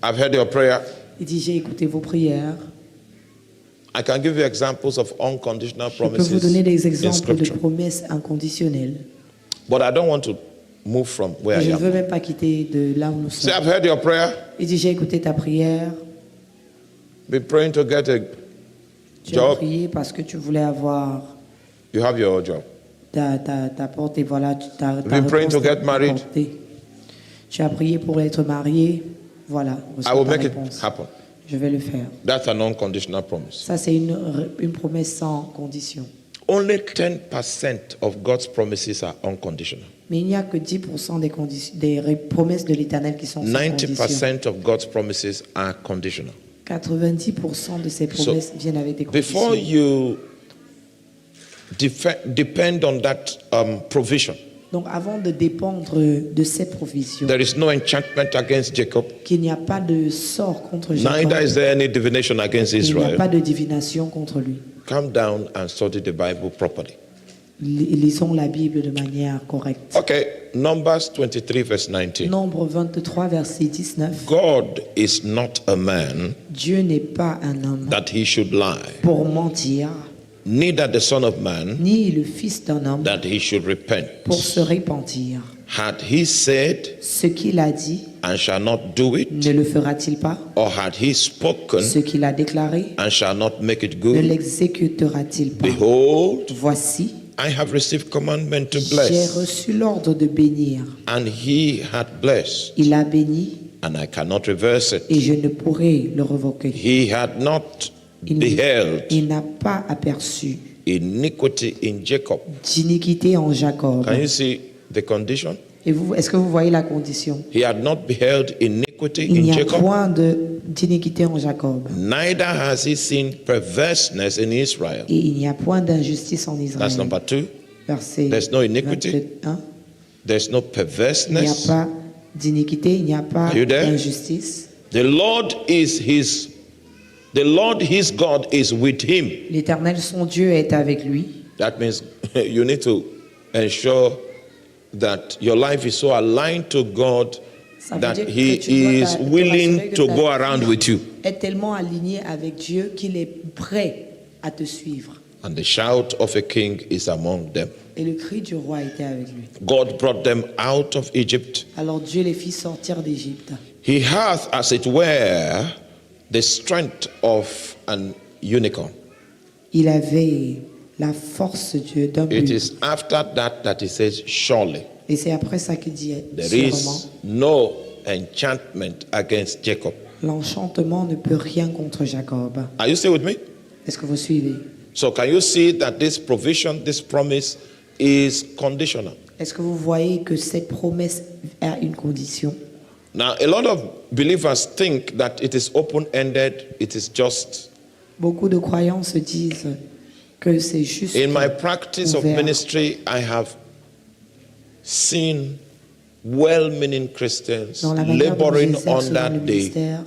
I've heard your prayer. Il dit, j'ai écouté vos prières. I can give you examples of unconditional Je peux vous promises donner des in exemples de Scripture. promesses inconditionnelles. But I don't want to move from where Et je I ne veux am. même pas quitter de là où nous Say, sommes. I've heard your prayer. Il dit, j'ai écouté ta prière. Been praying to get a Tu as job. prié parce que tu voulais avoir You have your job. ta porte et voilà, ta been praying to réponse get est married. apportée. Tu as prié pour être marié. Voilà, I reçois will ta make it réponse. happen. Je vais le faire. That's an unconditional promise. Ça, c'est une promesse sans condition. Only 10% of God's promises are unconditional. Mais il n'y a que 10% des promesses de l'Éternel qui sont sans condition. 90% of God's promises are conditional. 90% de ces promesses viennent avec des Before conditions. you depend on that provision, Donc, avant de dépendre de cette provision, there is no enchantment against Jacob, qu'il n'y a pas de sort contre neither Jacob, is there any divination against il n'y a pas Israel. de divination contre lui. Come down and study the Bible properly. Lisons la Bible de manière correcte. Okay, Numbers 23, verse 19. Nombre 23, verset 19. God is not a man Dieu n'est pas un homme that he should lie, pour mentir, neither the Son of Man ni le fils d'un homme that he should repent. pour se repentir. Had he said Ce qu'il a dit, and shall not do it, ne le fera-t-il pas? or had he spoken Ce qu'il a déclaré, and shall not make it ne good? l'exécutera-t-il pas? Behold, Voici, I have received commandment to j'ai bless, reçu l'ordre de bénir. and he had blessed, Il a béni and I cannot reverse it. et je ne pourrai le revoquer. He had not beheld Il n'a pas aperçu iniquity in Jacob. d'iniquité en Jacob. Can you see the condition? Et vous, est-ce que vous voyez la condition? He had not beheld iniquity Il n'y in a Jacob, point d'iniquité en Jacob. neither has he seen perverseness in Israel. Et il n'y a point d'injustice en Israël. That's number 2. Verset There's no iniquity. 21. There's no Il n'y a perverseness. pas d'iniquité, il n'y a pas Are you there? d'injustice. The Lord his God is with him. L'Éternel, son Dieu, est avec lui. That means you need to ensure that your life is so aligned to God Ça veut that dire que he tu dois is te rassurer willing que to ta go vie around with you. est tellement aligné avec Dieu qu'il est prêt à te suivre. And the shout of a king is among them. Et le cri du roi était avec lui. God brought them out of Egypt. Alors Dieu les fit sortir d'Égypte. He hath, as it were, the strength of an unicorn. Il avait la force d'un It bulle. is after that he says, surely Et c'est après ça qu'il dit there sûrement. is no enchantment against Jacob. L'enchantement ne peut rien contre Jacob. Are you still with me? Est-ce que vous suivez? So can you see that this provision, this promise is conditional? Est-ce que vous voyez que cette promesse a une condition? Now, a lot of believers think that it is open-ended, it is just. Beaucoup de croyants se disent que c'est juste In my practice of ouvert. ministry, I have seen well-meaning Christians Dans la manière dont laboring j'exerce dans under le ministère,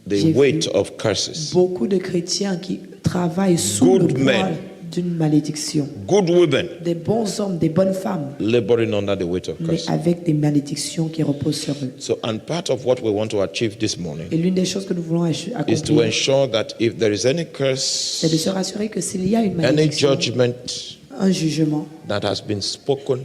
the j'ai weight vu of curses. beaucoup de chrétiens qui travaillent sous Good le poids men. d'une malédiction. Good women Des bons hommes, des bonnes femmes, laboring under the weight of mais curses. avec des malédictions qui reposent sur eux. So, and part of what we want to achieve this morning Et l'une des choses que nous voulons is to accomplir, ensure that if there is any c'est de se curse, rassurer que s'il y a une any malédiction, judgment un jugement that has been spoken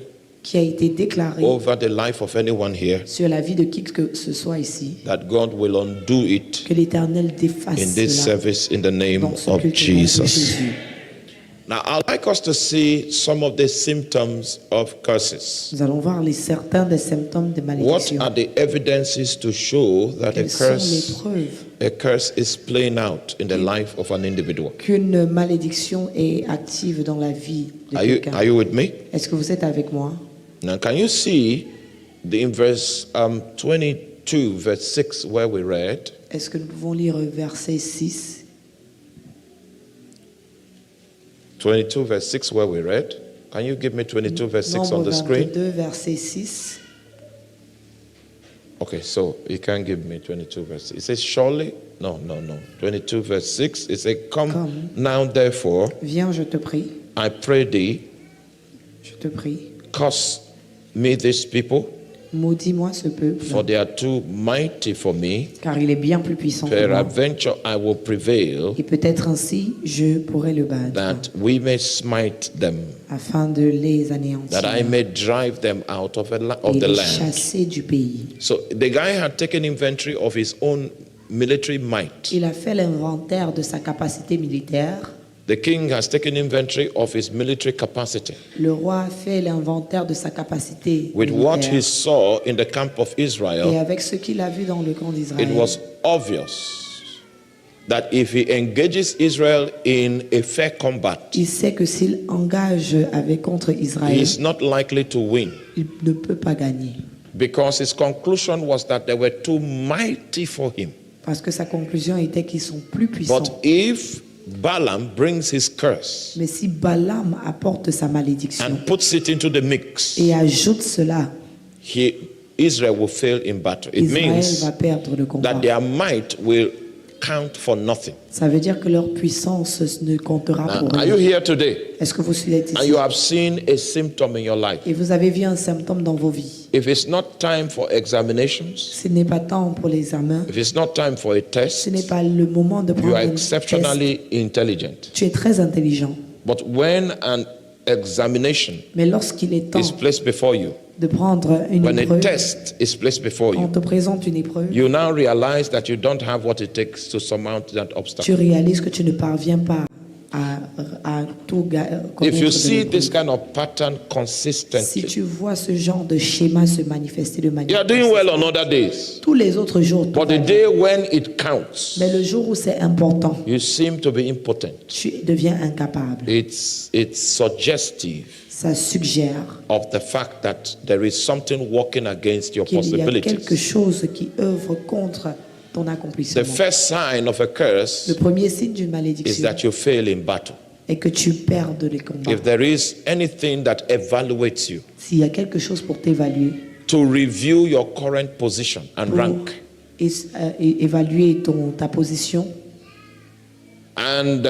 qui a été déclaré over the life of anyone here, sur la vie de qui que ce soit ici, that God will undo it que l'Éternel défasse in this cela service in the name dans ce of culte au nom de Jesus. Jésus. Now, I'd like us to see some of the symptoms of curses. Nous allons voir certains des symptômes de What malédiction. are the evidences to show that Quelles sont les preuves a curse is playing out in the life of an individual? qu'une malédiction est active dans la vie de Are you quelqu'un? with me? Est-ce que vous êtes avec moi? Now, can you see in verse 22, verse 6, where we read? Est-ce que nous pouvons lire verset 6? 22, verse 6, where we read? Can you give me 22, verse 6 on Nombre the screen? 22, verset 6. Okay, so you can't give me 22, verse 6. It says, surely? No. 22, verse 6. It says, come now, therefore, Viens, je te prie, I pray thee, je te prie. curse me this people, Maudis-moi ce peuple, for they are too mighty for me. car il est bien plus puissant que moi. Peradventure I will prevail, Et peut-être ainsi, je pourrai le battre, that we may smite them, afin de les anéantir that I may drive them out of et the les land. chasser du pays. So the guy had taken inventory of his own military might. Il a fait l'inventaire de sa capacité militaire. The king has taken inventory of his military capacity. Le roi a fait l'inventaire de sa capacité With what he militaire. saw in the camp of Et Israel, avec ce qu'il a vu dans le camp it d'Israël, was obvious that if he engages Israel in a fair combat, il sait que s'il engage contre he Israël, is not likely to win. il ne peut pas gagner. Because his conclusion was that they were too mighty for him. Parce que sa conclusion était qu'ils sont plus But puissants. if Balaam brings his curse Mais si Balaam apporte sa malédiction and puts it into the mix, et ajoute cela, Israel will fail in battle. It Israël means va perdre le combat. that their might will count for nothing. Ça veut dire que leur puissance ne comptera Now, pour are you rien. here today? Est-ce que vous êtes And ici? you have seen a symptom in your life. Et vous avez vu un symptôme dans vos vies. If it's not time for examinations, Ce n'est pas temps pour l'examen. if it's not time for a Ce test, n'est pas le moment de you prendre are un test. exceptionally intelligent. Tu es très intelligent. But when an examination Mais lorsqu'il est temps is placed before you, de prendre une when a épreuve, test is placed before on you, te présente une épreuve, you now realize that you don't have what it takes to surmount that tu obstacle. réalises que tu ne parviens pas à tout If you connaître de see this l'épreuve. kind of pattern Si consistently, tu vois ce genre de schéma se manifester de you manière are doing well on other days. tous les autres jours, tout But va the bien. day when it counts, Mais le jour où c'est important, you seem to be impotent. tu deviens incapable. It's suggestive Ça suggère of the fact that there is something working against your qu'il y a quelque possibilities. chose qui œuvre contre ton The accomplissement. first sign of a Le curse premier signe d'une is malédiction that you fail in battle. est que tu perds les combats. If there is anything that evaluates you, S'il y a quelque chose pour t'évaluer, to review your current position and pour rank. évaluer ta position. And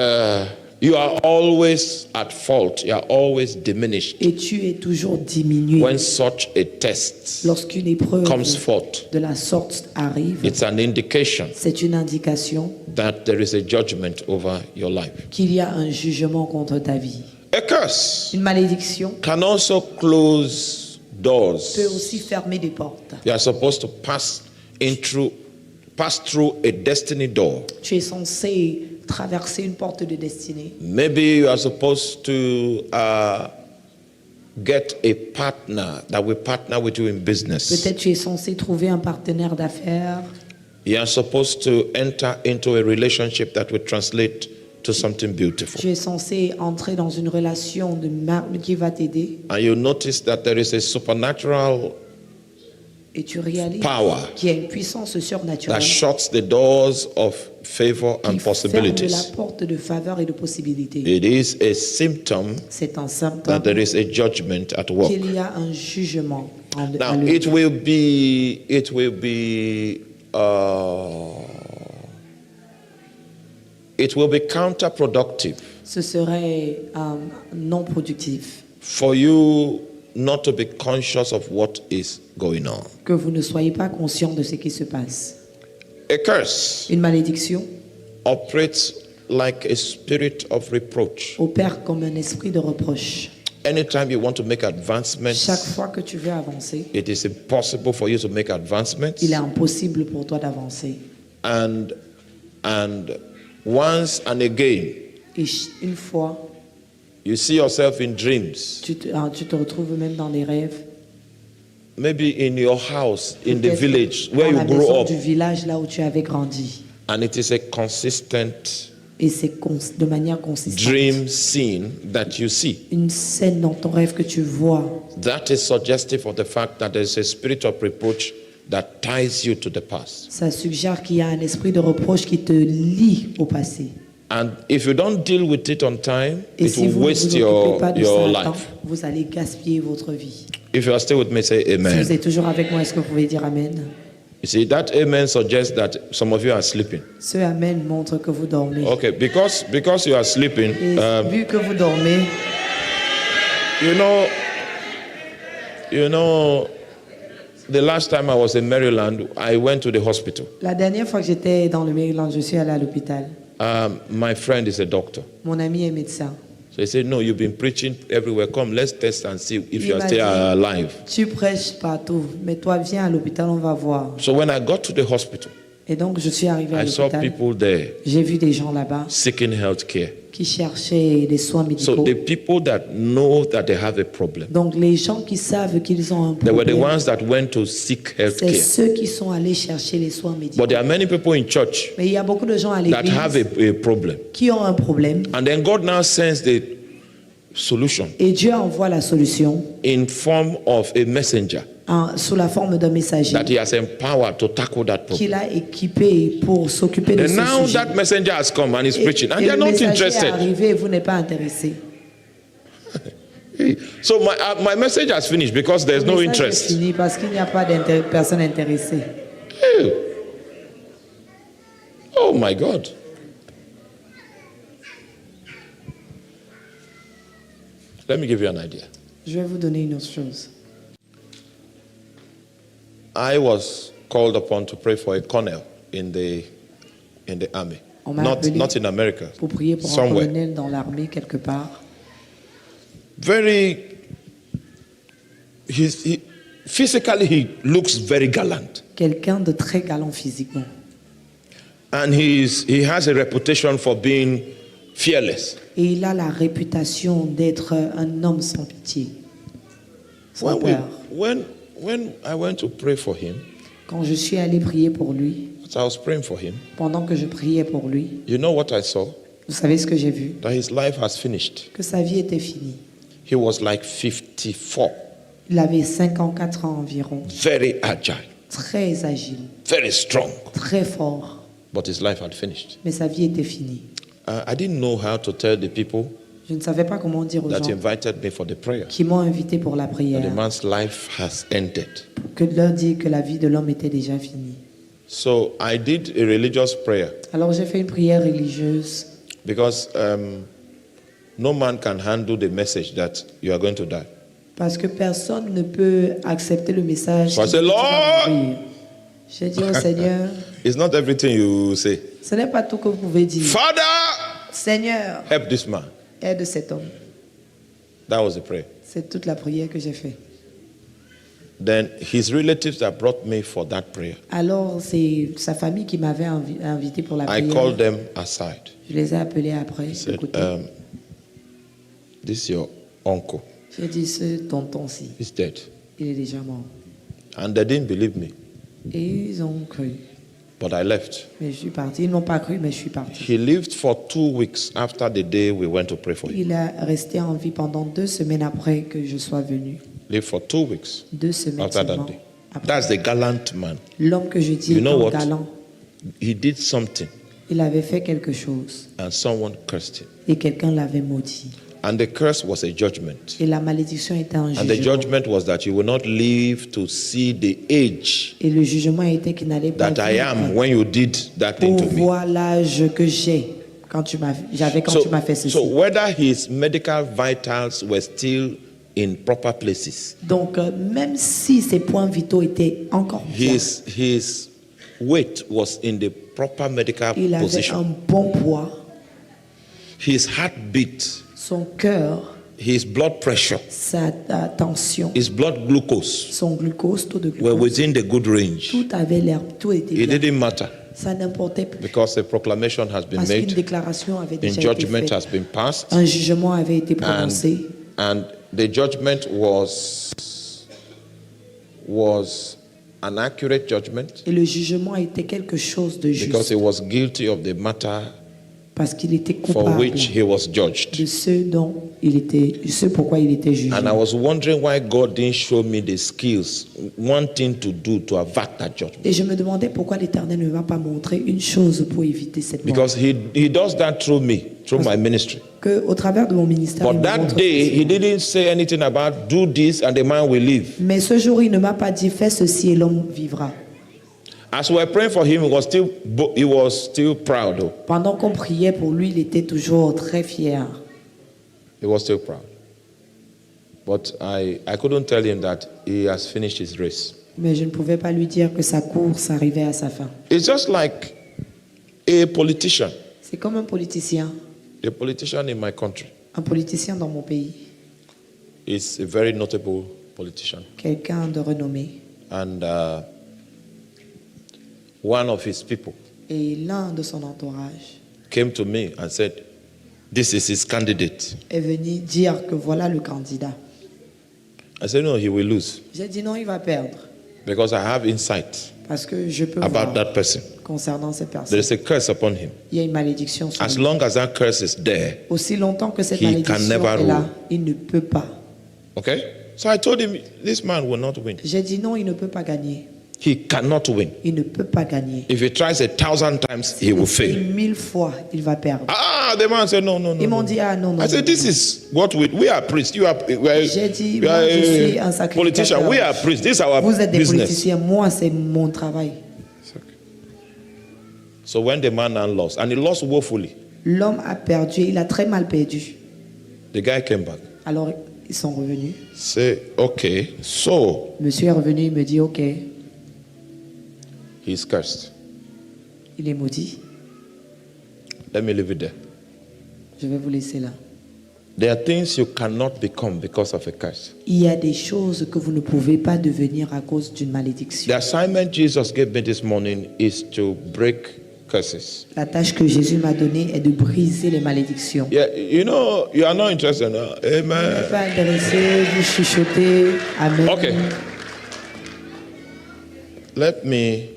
you are always at fault. You are always diminished Et tu es toujours diminué. when such a test Lorsqu'une épreuve comes forth. de la sorte arrive, It's an indication c'est une indication that there is a judgment over your life. qu'il y a un jugement contre ta vie. A curse Une malédiction can also close doors. peut aussi fermer des portes. You are supposed to pass through a destiny door. Tu es censé traverser une porte de destinée. Maybe you are supposed to get a partner that will partner with you in business. Peut-être tu es censé trouver un partenaire d'affaires. You are supposed to enter into a relationship that will translate to something beautiful. Tu es censé entrer dans une relation qui va t'aider. And you notice that there is a supernatural Et tu réalises power qu'il y a une puissance that surnaturelle shuts the doors of favor and qui ferme la possibilities. porte de faveur et de possibilités. It is a symptom C'est un that symptôme there is a judgment at work. qu'il y a un jugement à Now, l'œuvre. it will be counterproductive Ce serait non productif for you not to be conscious of what is going on. que vous ne soyez pas conscient de ce qui se passe. A curse Une malédiction operates like a spirit of reproach. opère comme un esprit de reproche. Anytime you want to make Chaque advancements, fois que tu veux avancer, it is impossible for you to make advancements. il est impossible pour toi d'avancer. And once and again, Et une fois, you see yourself in dreams, tu te retrouves même dans des rêves, maybe in your house, in the peut-être village dans where la you grew maison up, du village là où tu avais grandi. and it is a consistent Et c'est de manière consistante. dream scene that you see. Une scène dans ton rêve que tu vois. That is suggestive of the fact that there is a spirit of reproach that ties you to the past. Ça suggère qu'il y a un esprit de reproche qui te lie au passé. And if you don't deal with it on time, Et it si will vous ne waste vous occupez pas de ça your à temps, life. vous allez gaspiller votre vie. If you are still with me, say Si vous amen. êtes toujours avec moi, est-ce que vous pouvez dire Amen? You see, that amen suggests that some of you are sleeping. Ce Amen montre que vous dormez. Okay, because you are sleeping, Et vu que vous dormez, you know, the last time I was in Maryland, I went to the hospital. la dernière fois que j'étais dans le Maryland, je suis allé à l'hôpital. My friend is a doctor. Mon ami est médecin. So he said, no, you've been preaching everywhere. Come, let's test and see if Il you are m'a still dit, alive. tu prêches partout, mais toi viens à l'hôpital, on va voir. So when I got to the hospital, Et donc je suis arrivé à I saw l'hôpital. people there J'ai vu des gens là-bas seeking health care. qui cherchaient des soins So médicaux. the people that know that they have a problem, Donc les gens qui savent qu'ils ont un they were the problème, ones that went to seek health c'est care. ceux qui sont allés chercher les soins médicaux. But there are many people in church Mais il y a beaucoup de gens à that have l'église a problem. qui ont un problème And then God now sends the solution et Dieu envoie la solution in form of a messenger sous la forme d'un messager that he has empowered to tackle that problem. qu'il a équipé pour s'occuper de And ce now sujet. that messenger has come and is preaching, and Et they are le not messager est interested. arrivé et vous n'êtes pas intéressé. So my message has finished because there's Le no message est interest. fini parce qu'il n'y a pas de personnes intéressées. Ew. Oh my God. Let me give you an idea. Je vais vous donner une autre chose. I was called upon to pray for a colonel in the army. On m'a Not appelé in America. Pour prier pour un Somewhere. colonel dans l'armée quelque part. Physically he looks very gallant. Quelqu'un de très galant physiquement. And he has a reputation for being fearless. Et il a la réputation d'être un homme sans pitié. Sans peur. When I went to pray for him, Quand je suis allé prier pour lui, as I was praying for him, pendant que je priais pour lui, you know what I saw? vous savez ce que j'ai vu? That his life has finished. Que sa vie était finie. He was like 54, Il avait 54 ans environ. very agile, Très agile, very strong, très fort. but his life had finished. Mais sa vie était finie. I didn't know how to tell the people Je ne savais pas comment dire aux that gens invited me for the prayer. qui m'ont invité pour la That the prière, man's life has ended. que de leur dire que la vie de l'homme était déjà finie. So I did a religious prayer Alors j'ai fait une prière religieuse because no man can handle the message that you are going to die. parce que personne ne peut accepter le message. So I qui said, dit que tu vas Lord, mourir. J'ai dit au Seigneur, it's not everything you say. ce n'est pas tout que vous pouvez dire. Father, Seigneur, help this man. aide cet homme. That was the prayer. C'est toute la prière que j'ai faite. Then his relatives that brought me for that prayer, Alors c'est sa famille qui m'avait invité pour la I prière. called them aside. Je les ai appelés après. I said, Écoutez, this is your uncle. j'ai dit, ce tonton-ci, He's dead. il est déjà mort. And they didn't believe me, Et ils ont cru. but I left. Mais je suis parti. Ils n'ont pas cru, mais je suis parti. He lived for 2 weeks after the day we went to pray for him. Il a resté en vie pendant 2 semaines après que je sois venu. Lived for 2 weeks 2 semaines after that seulement. day. Après. That's the gallant man. L'homme que je dis You know est what? galant. He did something Il avait fait quelque chose and someone cursed him. et quelqu'un l'avait maudit. And the curse was a judgment. Et la malédiction était un And the jugement. judgment was that you will not live to see the age Et le jugement était qu'il n'allait pas that I am vivre when you did that thing pour to me. voir l'âge que quand tu m'as fait ceci. So whether his medical vitals were still in proper places, Donc, même si ses points vitaux étaient encore bien, his weight was in the proper medical il avait un position. bon poids, His heartbeat, son cœur, his blood pressure, sa tension, his blood glucose son glucose, taux de were glucose, within the good range. tout avait l'air, tout était It bien. didn't matter Ça n'importait plus because a proclamation has been parce qu'une made, déclaration avait and déjà été judgment faite. has been passed, Un jugement avait été prononcé and the judgment was an accurate judgment et le jugement était quelque chose de because juste he was guilty of the matter parce qu'il était for coupable which he was judged. de ce pourquoi il était jugé. And I was wondering why God didn't show me the skills, one thing to do to avert that judgment. Et je me demandais pourquoi l'Éternel ne m'a pas montré une chose pour éviter cette mort. Because he does that through me, through my ministry. Que au travers de mon ministère, il But me that montre day, ceci. he didn't say anything about do this and the man will live. Mais ce jour, il ne m'a pas dit fais ceci et l'homme vivra. As we were praying for him, he was still proud. Though. Pendant qu'on priait pour lui, il était toujours très fier. He was still proud. But I couldn't tell him that he has finished his race. Mais je ne pouvais pas lui dire que sa course arrivait à sa fin. It's just like a politician, C'est comme un politicien. a politician in my country. Un politicien dans mon pays. Is a very notable politician. Quelqu'un de renommé. And one of his people Et l'un de son entourage came to me and said, this is his candidate. est venu dire que voilà le candidat. I said, no, he will lose J'ai dit non, il va perdre. because I have insight Parce que je peux about voir that person. concernant cette There personne. is a curse upon him. Il y a une malédiction sur As lui. long as that curse is there, Aussi longtemps que cette He can malédiction never est là, rule. il ne peut pas. okay? So I told him, this man will not win. J'ai dit non, il ne peut pas gagner. He cannot win. Il ne peut pas gagner. If he tries 1,000 times, he will fail. 1000 fois, il va perdre. Ah, the man said, no, no, no. Ils m'ont no. dit, ah non, non. I said, non, this non. is what we are priests. You are, J'ai dit, we moi, are je suis un sacrificateur. politician. We are priests. This is our Vous êtes des business. politiciens, moi, c'est mon travail. So when the man now lost, and he lost woefully, L'homme a perdu, il a très mal perdu. the guy came back. Alors, ils sont revenus. Say, okay, so Monsieur est revenu, il me dit, ok, he's cursed. il est maudit. Let me leave it there. Je vais vous laisser là. There are things you cannot become because of a curse. Il y a des choses que vous ne pouvez pas devenir à cause d'une malédiction. The assignment Jesus gave me this morning is to break curses. La tâche que Jésus m'a donnée est de briser les malédictions. Yeah, you know, you are not interested now. Vous n'êtes Amen. pas intéressé, vous chuchotez. Amen. Okay. Let me.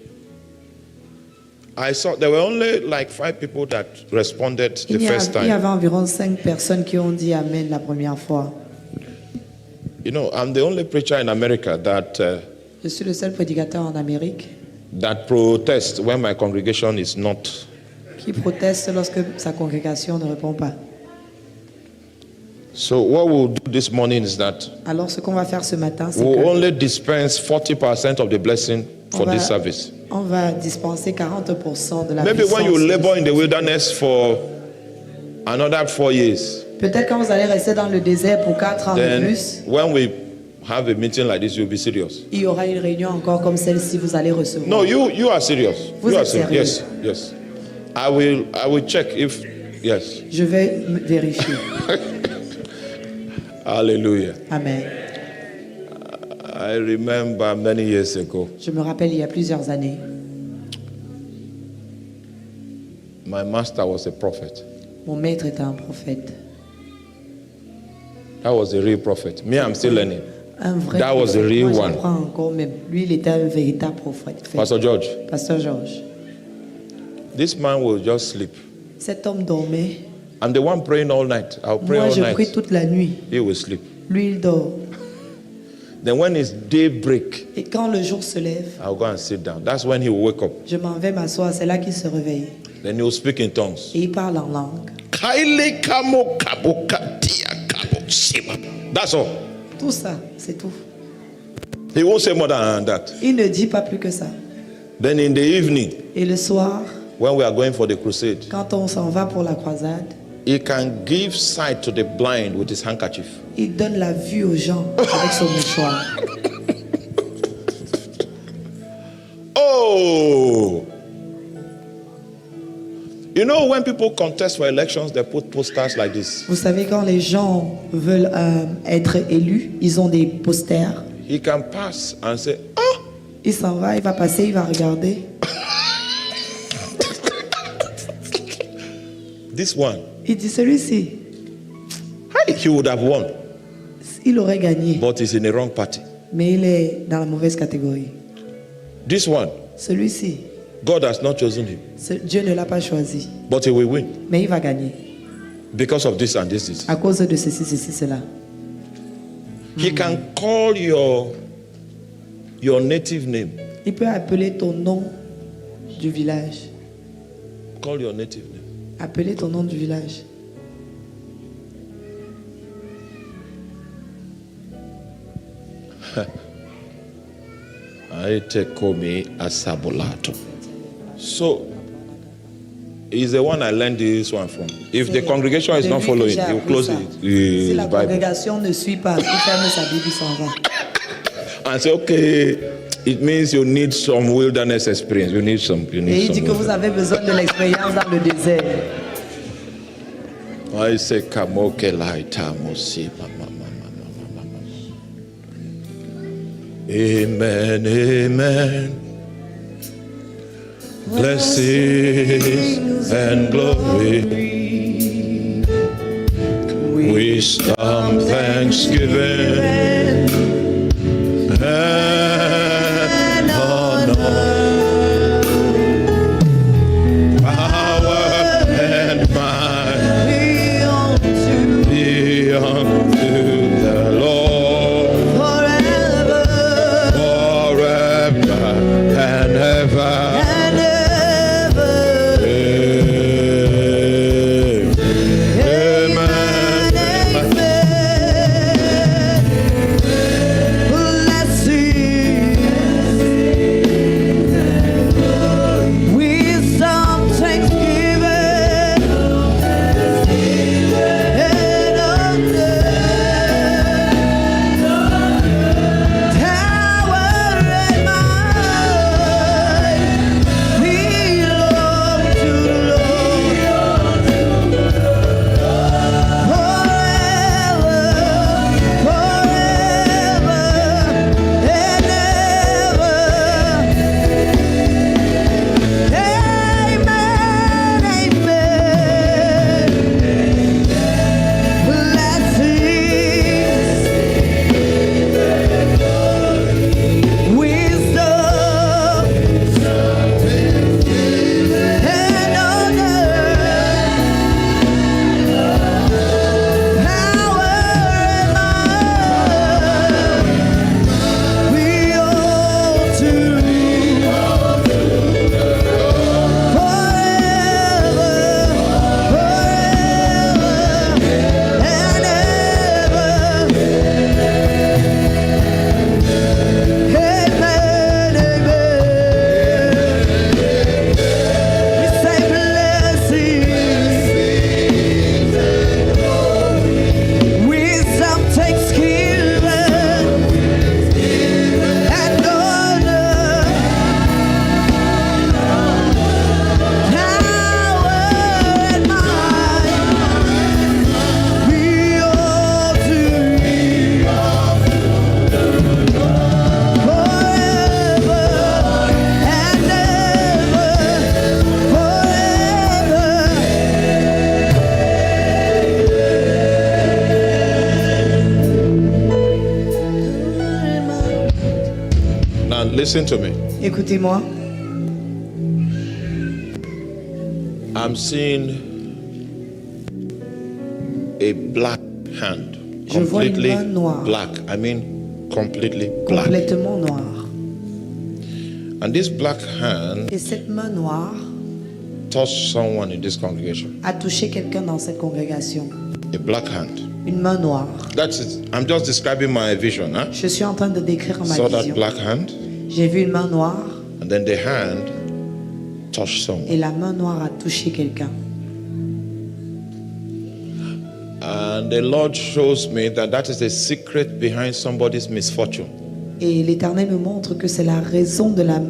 I saw there were only like 5 people that responded the first Il y time. avait environ 5 personnes qui ont dit Amen la première fois. You know, I'm the only preacher in America Je suis le seul prédicateur en Amérique that protests when my congregation is not. qui proteste lorsque sa congrégation ne répond pas. So what we'll do this morning is that Alors, ce qu'on va faire ce matin, c'est we'll que only dispense 40% of the blessing for va- this service. on va dispenser 40% de la Maybe when you puissance. labor in the wilderness for another 4 years, Peut-être quand vous allez rester dans le désert pour 4 ans de then plus, when we have a meeting like this, you'll be serious. il y aura une réunion encore comme celle-ci, vous allez recevoir. No, you are serious. Vous You are êtes serious. sérieux. Yes, yes. I will check if yes. Je vais vérifier. Hallelujah. Amen. I remember many years ago, Je me rappelle il y a plusieurs années, my master was a prophet. mon maître était un prophète. That was a real prophet. Me, I'm still learning. Un vrai That was the prophète. real Moi, one. j'apprends encore même. Lui, il était un véritable prophète. Pastor George, Pasteur Georges. this man will just sleep. Cet homme dormait. I'm the one praying all night. I'll pray Moi, all je prie night. toute la nuit. He will sleep. Lui, il dort. Then when it's daybreak, Et quand le jour se lève, I'll go and sit down. That's when he will wake up. je m'en vais m'asseoir. C'est là qu'il se réveille. Then he will speak in tongues. Et il parle en langue. That's all. Tout ça, c'est tout. He won't say more than that. Il ne dit pas plus que ça. Then in the evening, Et le soir, when we are going for the crusade, quand on s'en va pour la croisade, he can give sight to the blind with his handkerchief. il donne la vue aux gens avec son mouchoir. Oh! You know, when people contest for elections, they put posters like this. Vous savez, quand les gens veulent être élus, ils ont des posters. He can pass and say, ah, Il s'en va, il va passer, il va regarder. this one. Il dit, celui-ci, He would have won, il aurait gagné, but he's in the wrong party. mais il est dans la mauvaise catégorie. This one, Celui-ci, God has not chosen him, Dieu ne l'a pas choisi, but he will win mais il va gagner because of this and this. à cause de ceci, cela. He can call your native name. Il peut appeler ton nom du village. Call your native name. Appeler ton nom du village. Aitekomi asabolato. So, he's the one I learned this one from. If the congregation is C'est not lui que following, j'ai he will appris close ça. it. Si His la Bible. congrégation ne suit pas, il ferme sa Bible, il s'en va. And say, okay, it means you need some wilderness experience. You need some. Et il dit que vous avez besoin de l'expérience dans le désert. I say, kamoke laita mosi. Amen, amen. Blessings and glory. Wisdom, thanksgiving, and honor. Power and might be unto the Lord forever and ever. Amen. Listen to me. Écoutez-moi. I'm seeing a black hand. Je vois une Completely main noire. black. I mean, completely black. Complètement noire. And this black hand Et cette main noire touched someone in this congregation. a touché quelqu'un dans cette congrégation. A black hand. Une main noire. That's it. I'm just describing my vision. Huh? Je suis en train de décrire ma Saw that vision. black hand, J'ai vu une main noire and then the hand touched someone. et la main noire a touché quelqu'un. And the Lord shows me that that is the secret behind somebody's misfortune. Et l'Éternel me montre que c'est la raison de la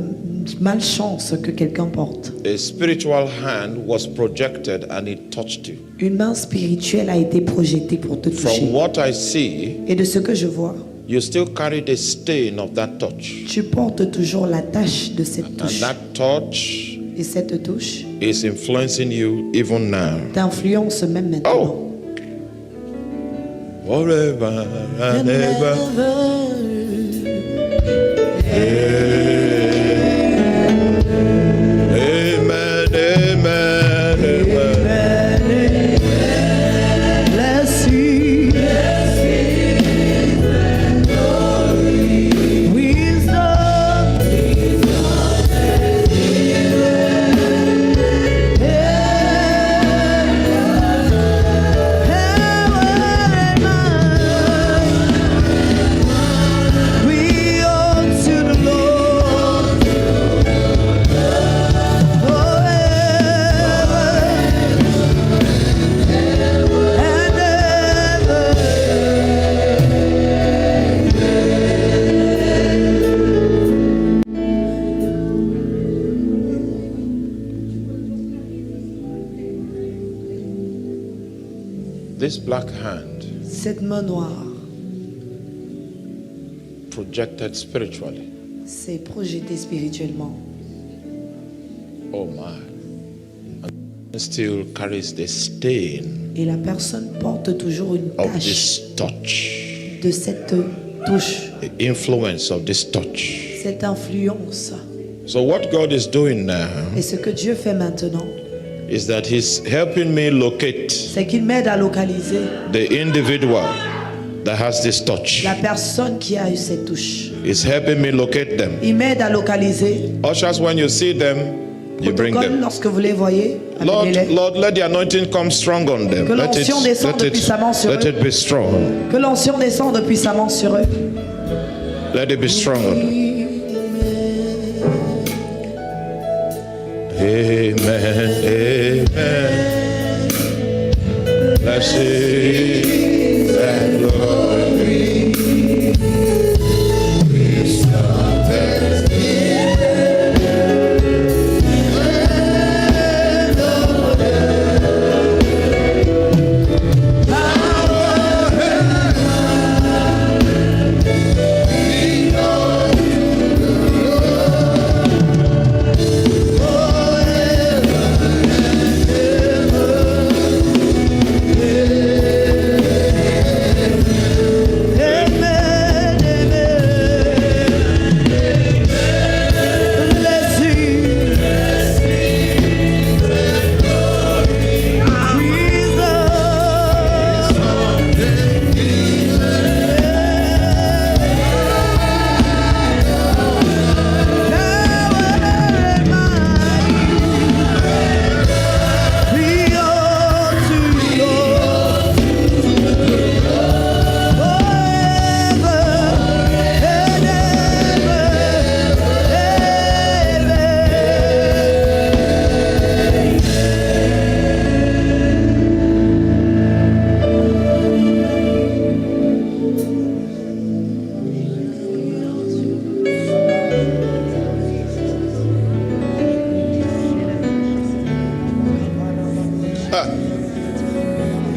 malchance que quelqu'un porte. A spiritual hand was projected and it touched you. Une main spirituelle a été projetée pour te toucher. From what I see, Et de ce que je vois, you still carry the stain of that touch. tu portes toujours la tache de cette And touche. that touch Et cette touche is influencing you even now. t'influence même maintenant. Oh! Forever and ever. Amen, amen, amen. Bless you. This black hand Cette main noire projected spiritually. s'est projetée spirituellement. Oh my. And still carries the stain Et la personne porte toujours une of tache this touch. de cette touche, The influence of this touch. cette influence. So what God is doing now Et ce que Dieu fait maintenant, is that He's helping me locate c'est qu'il m'aide à localiser the individual that has this touch. la personne qui a eu cette touche. He's helping me locate them. Il m'aide à localiser. Ushers, when you see them, you bring Protocole, them. lorsque vous les voyez, Lord, amenez-les. Lord, let the anointing come strong on them. Que l'onction descende puissamment sur let eux. it be strong. Que l'onction descende puissamment sur eux. Let it be strong on them. Amen, amen. Blessings and glory.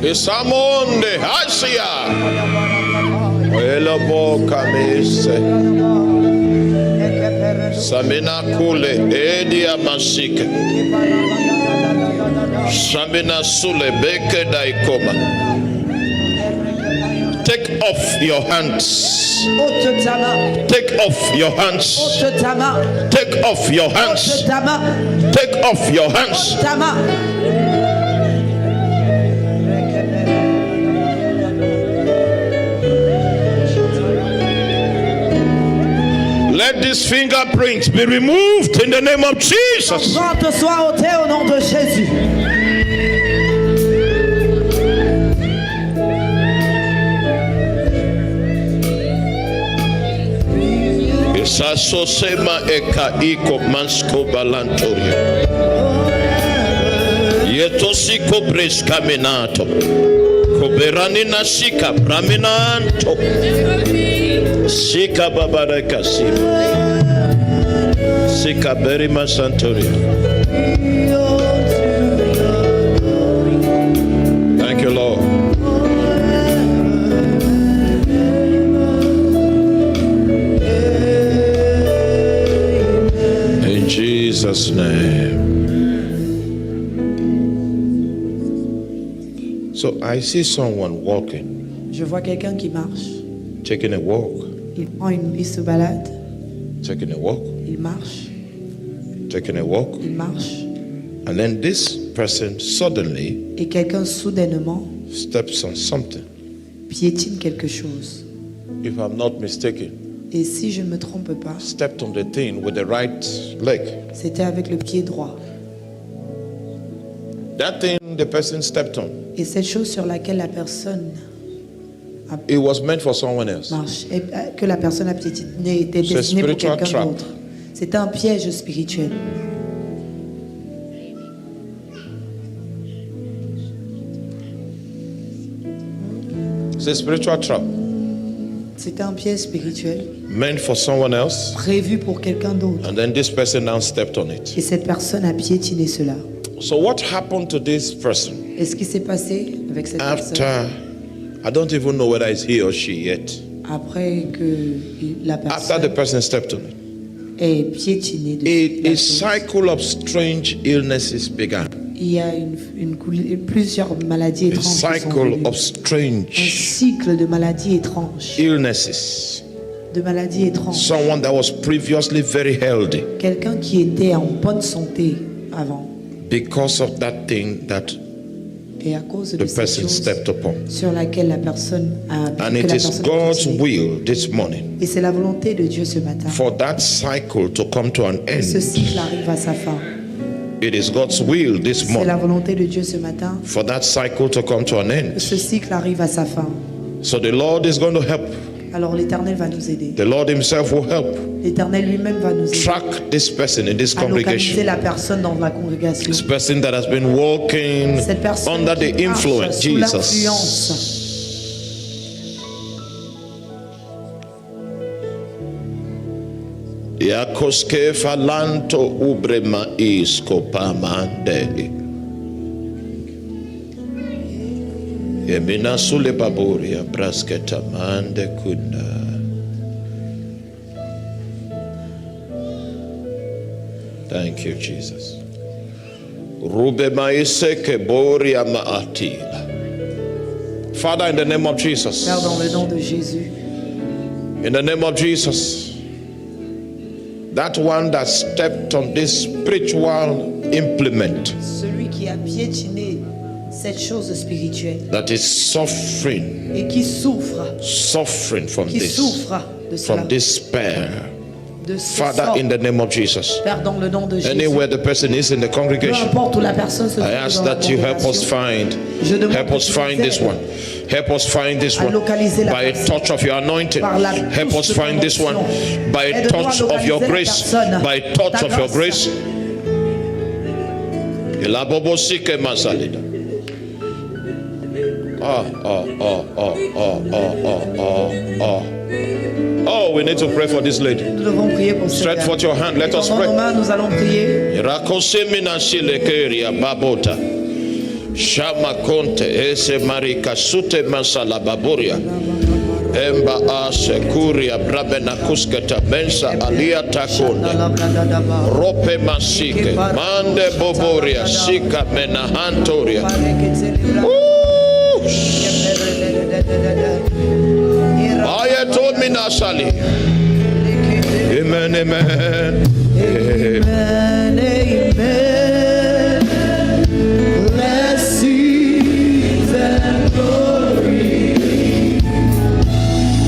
Isamonde Asia. Elabo Kamise. Samina Kule Edia Masike. Samina Sule Beke Daikoma. Take Take off your hands. Ôte ta main. Take off your hands. Ôte ta main. Take off your hands. Ôte ta main. Take off your hands. Ta main. Let these fingerprints be removed in the name of Jesus. Empreinte soit ôtée au nom de Jésus. Isasosema eka iko mansko balantoria. Yetosiko breskaminato. Koberanina shika braminanto. Shika babareka sima. Shika berima santoria. Thank you, Lord. In Jesus' name. So I see someone walking, Je vois quelqu'un qui marche. taking a walk, Il se balade. taking a walk, Il marche. taking a walk. Il marche. And then this person suddenly Et quelqu'un soudainement steps on something. piétine quelque chose. If I'm not mistaken, Et si je ne me trompe pas, stepped on the thing with the right leg. c'était avec le pied droit. That thing the person stepped on, Et cette chose sur laquelle la personne it was meant for someone else. marche, et que la personne a piétiné, était C'est destinée pour spiritual quelqu'un trap. d'autre. C'est un piège spirituel. It's a spiritual trap C'est un piège spirituel meant for someone else. prévu pour quelqu'un d'autre. And then this person now stepped on it. Et cette personne a piétiné cela. So what happened to this person Et ce qui s'est passé avec cette personne after, I don't even know whether it's he or she yet. après que la After the personne person stepped on it, ait piétiné de a la chose, cycle of strange illnesses began. il y a plusieurs maladies A étranges qui sont cycle venues. of Un strange cycle de maladies étranges. illnesses. De maladies étranges. Someone that was previously very healthy, Quelqu'un qui était en bonne santé avant. because of that thing that Et à cause de the cette person chose stepped upon. sur laquelle la personne a And que it la is personne a God's piétiné. will this morning Et c'est la volonté de Dieu ce matin for that cycle to come to an que ce end. cycle arrive à sa fin. It is God's will this C'est morning la volonté de Dieu ce matin for that cycle to come to an que end. ce cycle arrive à sa fin. So the Lord is going to help. Alors l'Éternel va nous aider. The Lord himself will help L'Éternel lui-même va nous aider track this person in this à localiser congregation. la personne dans la congrégation. This person that has been walking Cette personne under the qui marche influence, sous Jesus. l'influence. Yakoske falanto ubrema isko pamande. Yemina sule baburia brasketa mande kunda. Thank you, Jesus. Rube maiseke boria maatila. Father, in the name of Jesus. Père, dans le nom de Jésus, In the name of Jesus. That one that stepped on this spiritual implement celui qui a piétiné cette chose spirituelle that is suffering et qui souffre from de cela, despair. de ce Father, sort. in the name of Jesus. Père, dans le nom de Jésus, Anywhere the person is in the peu congregation, importe où la personne se trouve I ask dans la that you help us congrégation, find, je demande help que us tu find nous this aides one. Help us find this à one localiser la by a personne. touch of your anointing. Par la Help touche us de find ton this one onction. by a Aide-nous à touch of your localiser la grace. personne. By a touch Ta of your grâce. grace. Ilabobosike masalida. Oh, we need to pray for this lady. Nous devons prier pour cette Stretch dame. forth your hand. Let us Étendons nos pray. mains, nous allons prier. Rakosemina shilekeria babota. Shama konte ese marika sute masala baburia. Emba ase kuria brabena kusketa mensa alia takunda. Rope masike mande boboria sika menahantoria. Mina Sali. Amen, amen. Amen, amen. Blessings and glory.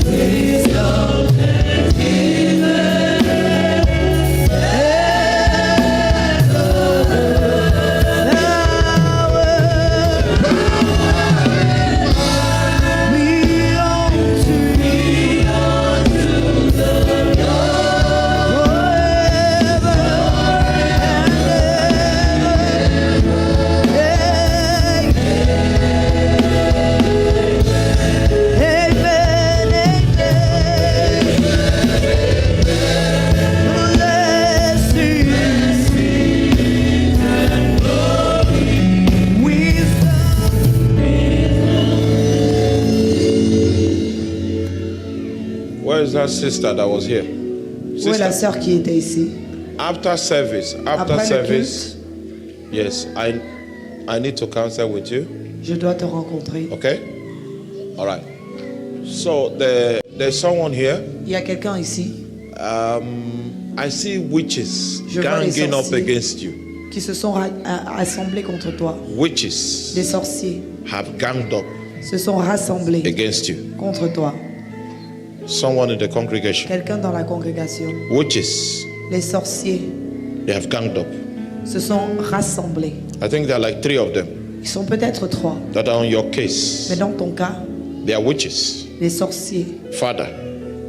Wisdom and healing. And power be unto the forever and Where is that sister that was here? Où est la Sister, sœur qui était ici? after service, after Après le service, yes, I need to counsel with you. Je dois te rencontrer. Okay? All right. So there's someone here. Il y a quelqu'un ici I see witches Je vois les ganging up sorciers. against you. qui se sont assemblés contre toi. Witches Les sorciers have ganged up se sont rassemblés against you. contre toi. Someone in the congregation. Quelqu'un dans la congrégation. Witches, Les sorciers they have ganged up. se sont rassemblés. I think there are like 3 of them Ils sont peut-être 3. that are on your case. Mais dans ton cas, They are witches. les sorciers Father,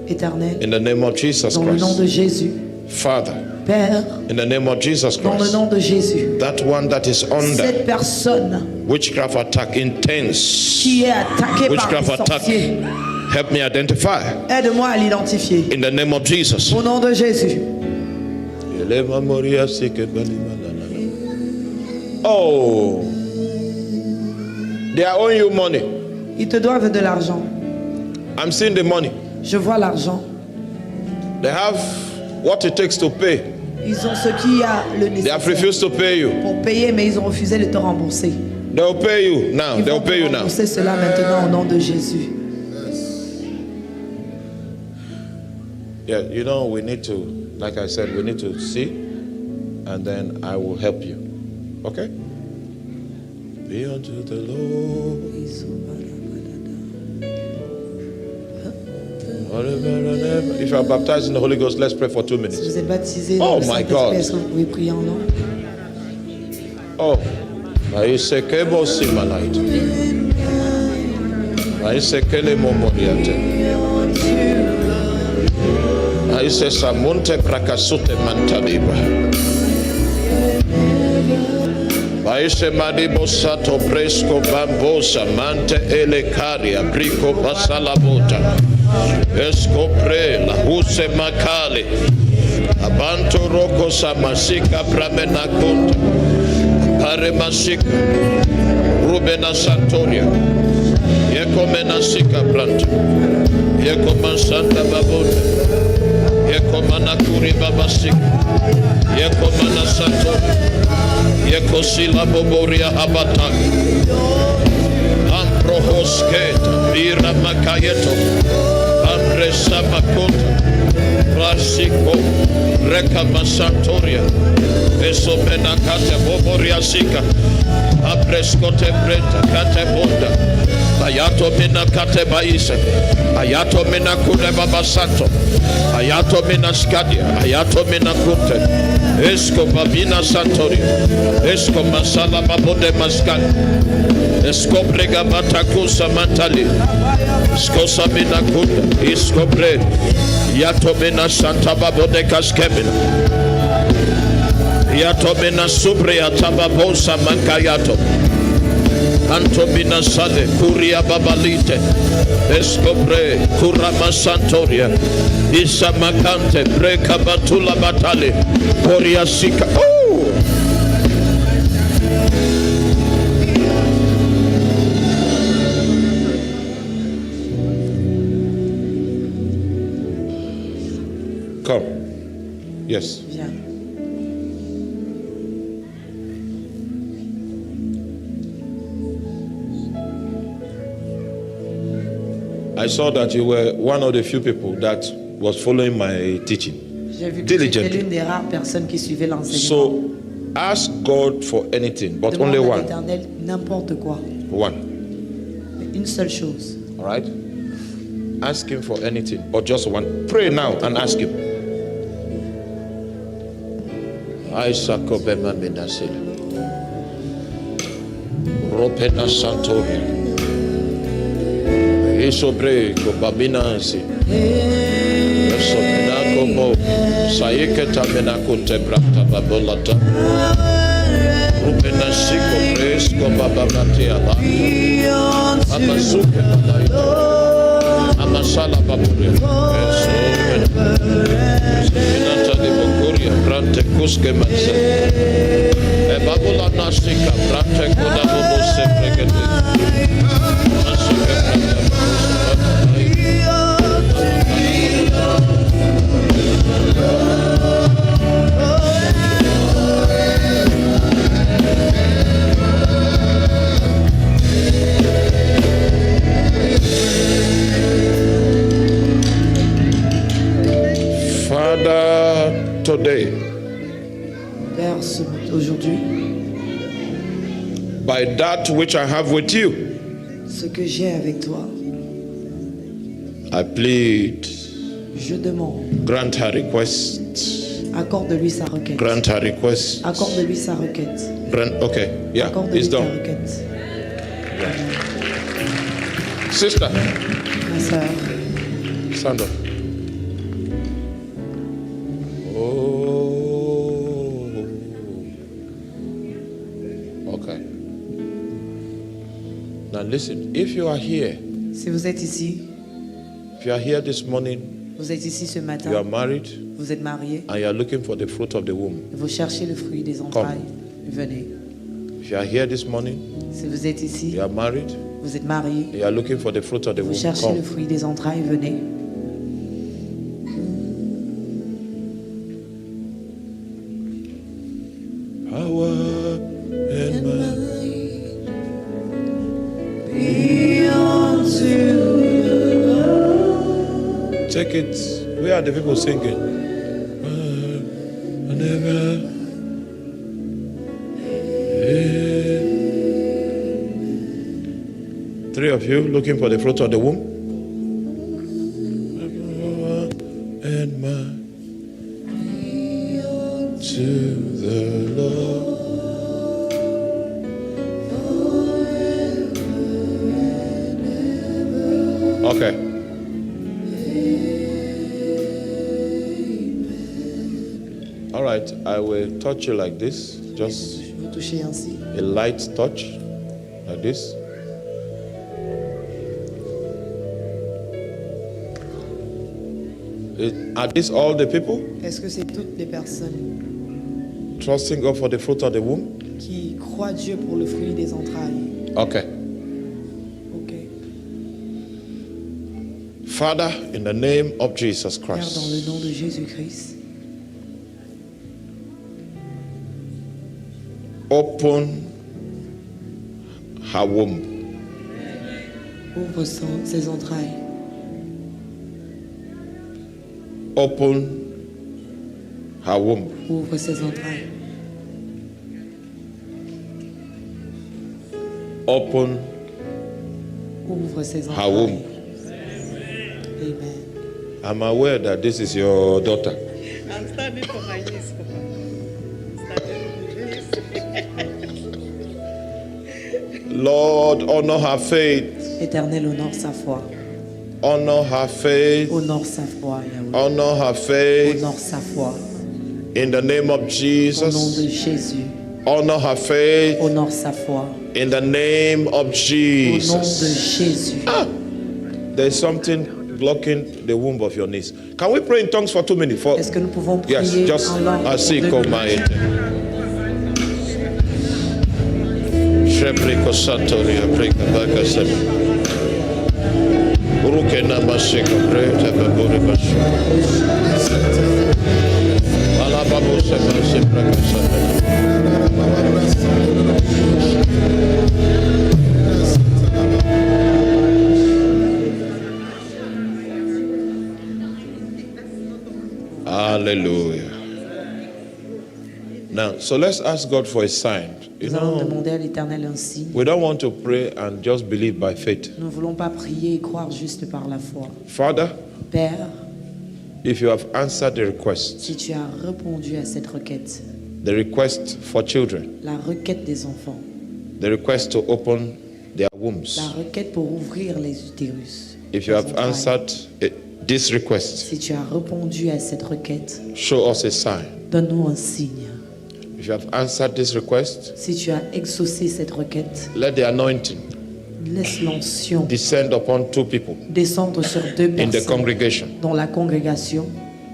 éternels, in the name of Jesus dans le nom Christ. de Jésus. Father, Père, in the name of Jesus dans le Christ. nom de Jésus. That one that is under Cette personne witchcraft attack intense. qui est attaquée par Witchcraft les attack. sorciers, Help me identify. aide-moi à l'identifier. In the name of Jesus. Au nom de Jésus. Oh, they are owing you money. Ils te doivent de l'argent. I'm seeing the money. Je vois l'argent. They have what it takes to pay. Ils ont ce qu'il y a le They have nécessaire refused to pay you. pour payer, mais ils ont refusé de te rembourser. They'll pay you now. Ils They'll vont te pay you now. rembourser cela maintenant au nom de Jésus. Yeah, you know, we need to, like I said, we need to see, and then I will help you. Okay? Be unto the Lord. If you are baptized in the Holy Ghost, let's pray for 2 Si minutes. vous êtes baptisé Oh dans le my Saint-Esprit, God. est-ce que vous pouvez prier en nom? Oh, Maisekebo Simalaita. Maisekele Momoriate. Maise Samunte Prakasute Mantadiba. Maise Madibo Sato Presco Bambosa Mante Elekaria Brico Basalabota. Escopre La Huse Makale. Abanto Roko Samasika Pramenakunta. Paremasika Rubena Santoria Yekomena Sika Planta Yekoman Santa Babota Yekomana Kuri Babasika Yekomana Santoria Yekosila Boboria Abatak Amprohosketa Bira Makayeto Ampresa Makota Rasiko Rekama Santoria Esomena kate boboria sika apreskote preta kate bonda ayato mina kate baise ayato mina kule baba santo ayato mina skadia ayato mina kunte esko babina santori esko masala babode maskan esko brega batakusa mantali esko samina kunda esko bre yato mina santa babode kaskemina Yatomina subria tababosa mankayato Antomina sale kuria babalite Escobre kurama santoria Isa makante breka batula batale Poria sika. Oh! Come. Yes. Viens. I saw that you were one of the few people that was following my teaching. J'ai vu que tu Diligently. étais l'une des rares personnes qui suivaient l'enseignement. So ask God for anything, but Demande only à one. l'Éternel n'importe quoi. One. Une seule chose. All right? Ask him for anything, but just one. Pray now and ask him. Aisakobema Menasila. Ropena Santoria. Isobre Kobabinansi. Esomenako Sayeketa Menako Tebrata Babolata. Rupena Siko Presko Babamatia. Amasuke Balaita. Amasala Baburia. Minanta de Bokuria, Brante Kuske Manse. Babula Nasika, Brante Kudabubu Sepregate. Masuke Father, today, Père, aujourd'hui, by that which I have with you, ce que j'ai avec toi, I plead, je demande, grant her request, accorde-lui sa requête. grant her request. Accorde-lui sa requête. Grant, okay, yeah, Accorde-lui it's ta done. requête. Sister, Ma sœur, stand up. Oh, okay. Now listen, if you are here, si vous êtes ici, if you are here this morning, vous êtes ici ce you are matin, married, vous êtes marié, and you are looking for the fruit of the womb. vous cherchez le fruit des entrailles, venez. If you are here this morning, Si vous êtes ici, you are married, vous êtes marié, you are looking for the fruit of the vous womb. cherchez le Come. fruit des entrailles, venez. Power and might. Take it. Where are the people singing? Three of you looking for the fruit of the womb. And my to the Lord. Okay. All right, I will touch you like this, just Je vous toucher ainsi. a light touch, like this. Are these all the people Est-ce que c'est toutes les personnes trusting God for the fruit of the womb? qui croient Dieu pour le fruit des entrailles? Okay. Ok. Father, in the name of Jesus Père, dans Christ, le nom de Jésus-Christ, open her womb. ouvre ses entrailles. Open her womb. Ouvre ses entrailles. Open Ouvre ses her entrailles. womb. Amen. I'm aware that this is your daughter. I'm standing for my niece, Papa. Standing for my niece. Lord, honor her faith. Éternel, honore sa foi. Honor her faith. Honore sa foi, Yahweh. Honor her faith. Honore sa foi. In the name of Au nom de Jesus. Jésus. Honor her faith. Honore sa foi. In the name of Au nom de Jesus. Jésus. There's something blocking the womb of your niece. Can we pray in tongues for 2 minutes? For Est-ce que nous pouvons prier yes, just en langue pour 2 asiko minutes? maete. Shepriko satoria prika baka sebe. Uruke na masiko preta baburi bashu. Alababu sebe sepraka sebe. Hallelujah. Now, so let's ask God for a sign. You Nous allons know, demander à l'Éternel un signe. we don't want to pray and just believe by faith. Nous ne voulons pas prier et croire juste par la foi. Father, Père, if you have answered the request, si tu as répondu à cette requête, the request for children, la requête des enfants, the request to open their la wombs, requête pour ouvrir les utérus, if you les have entrailles, answered this request, si tu as répondu à cette requête, show us a sign. donne-nous un signe. If you have answered this request, Si tu as exaucé cette requête, let the anointing laisse l'onction descend upon two people descendre sur deux in the personnes congregation. dans la congrégation.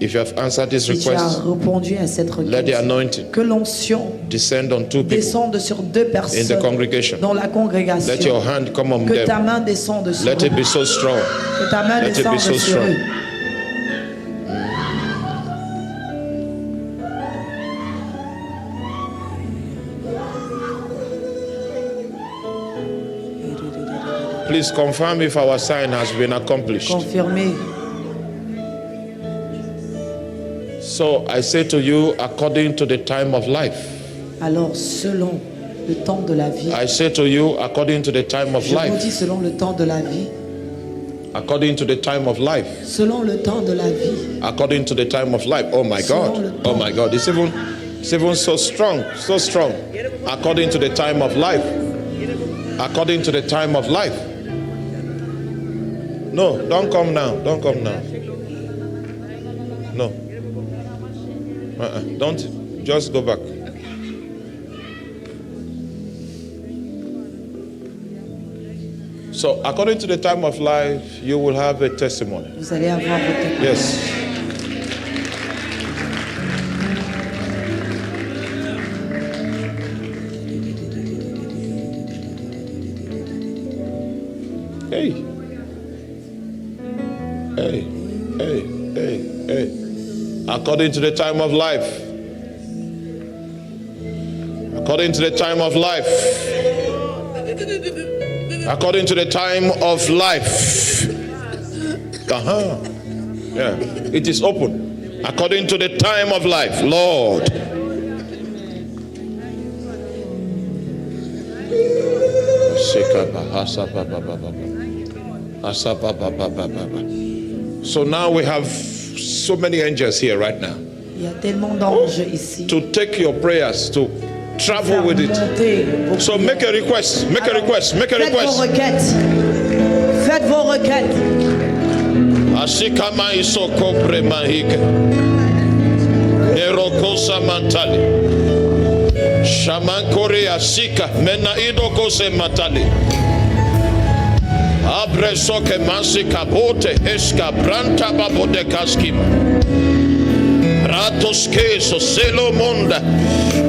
If you have answered this Si tu as request, répondu à cette let the requête, anointing que l'onction descend on two people descende sur deux in the personnes congregation. dans la Let your congrégation. hand come on Que ta them. main descende sur Let eux. it be so strong. Que ta main Let it be descende so sur strong. eux. Please confirm if our sign has been accomplished. Confirmé. So I say to you, according to the time of life. Alors, selon le temps de la vie, I say to you, according to the time of je vous dis life. selon le temps de la vie, According to the time of life. selon le temps de la vie, According to the time of life. Oh my God. Oh my God. It's even so strong. So strong. According to the time of life. According to the time of life. No, don't come now. Don't come now. No. Don't. Just go back. So, according to the time of life, you will have a testimony. vous allez avoir votre Yes. Hey. Hey. Hey. Hey. Hey. According to the time of life. According to the time of life. According to the time of life. Yeah. It is open. According to the time of life. Lord. So now we have so many angels here right now Il y a tellement d'anges ici. to take your prayers, to travel with it. Monter vos So prières. make a request, make a request, make a Faites vos request. requêtes. Faites vos requêtes. Ashikama isoko premahike. Erokosa mantali. Shaman Korea sika mena idoko se matali. Abre soke masika bote eska branta babode kaskima. Ratos keso selo monda.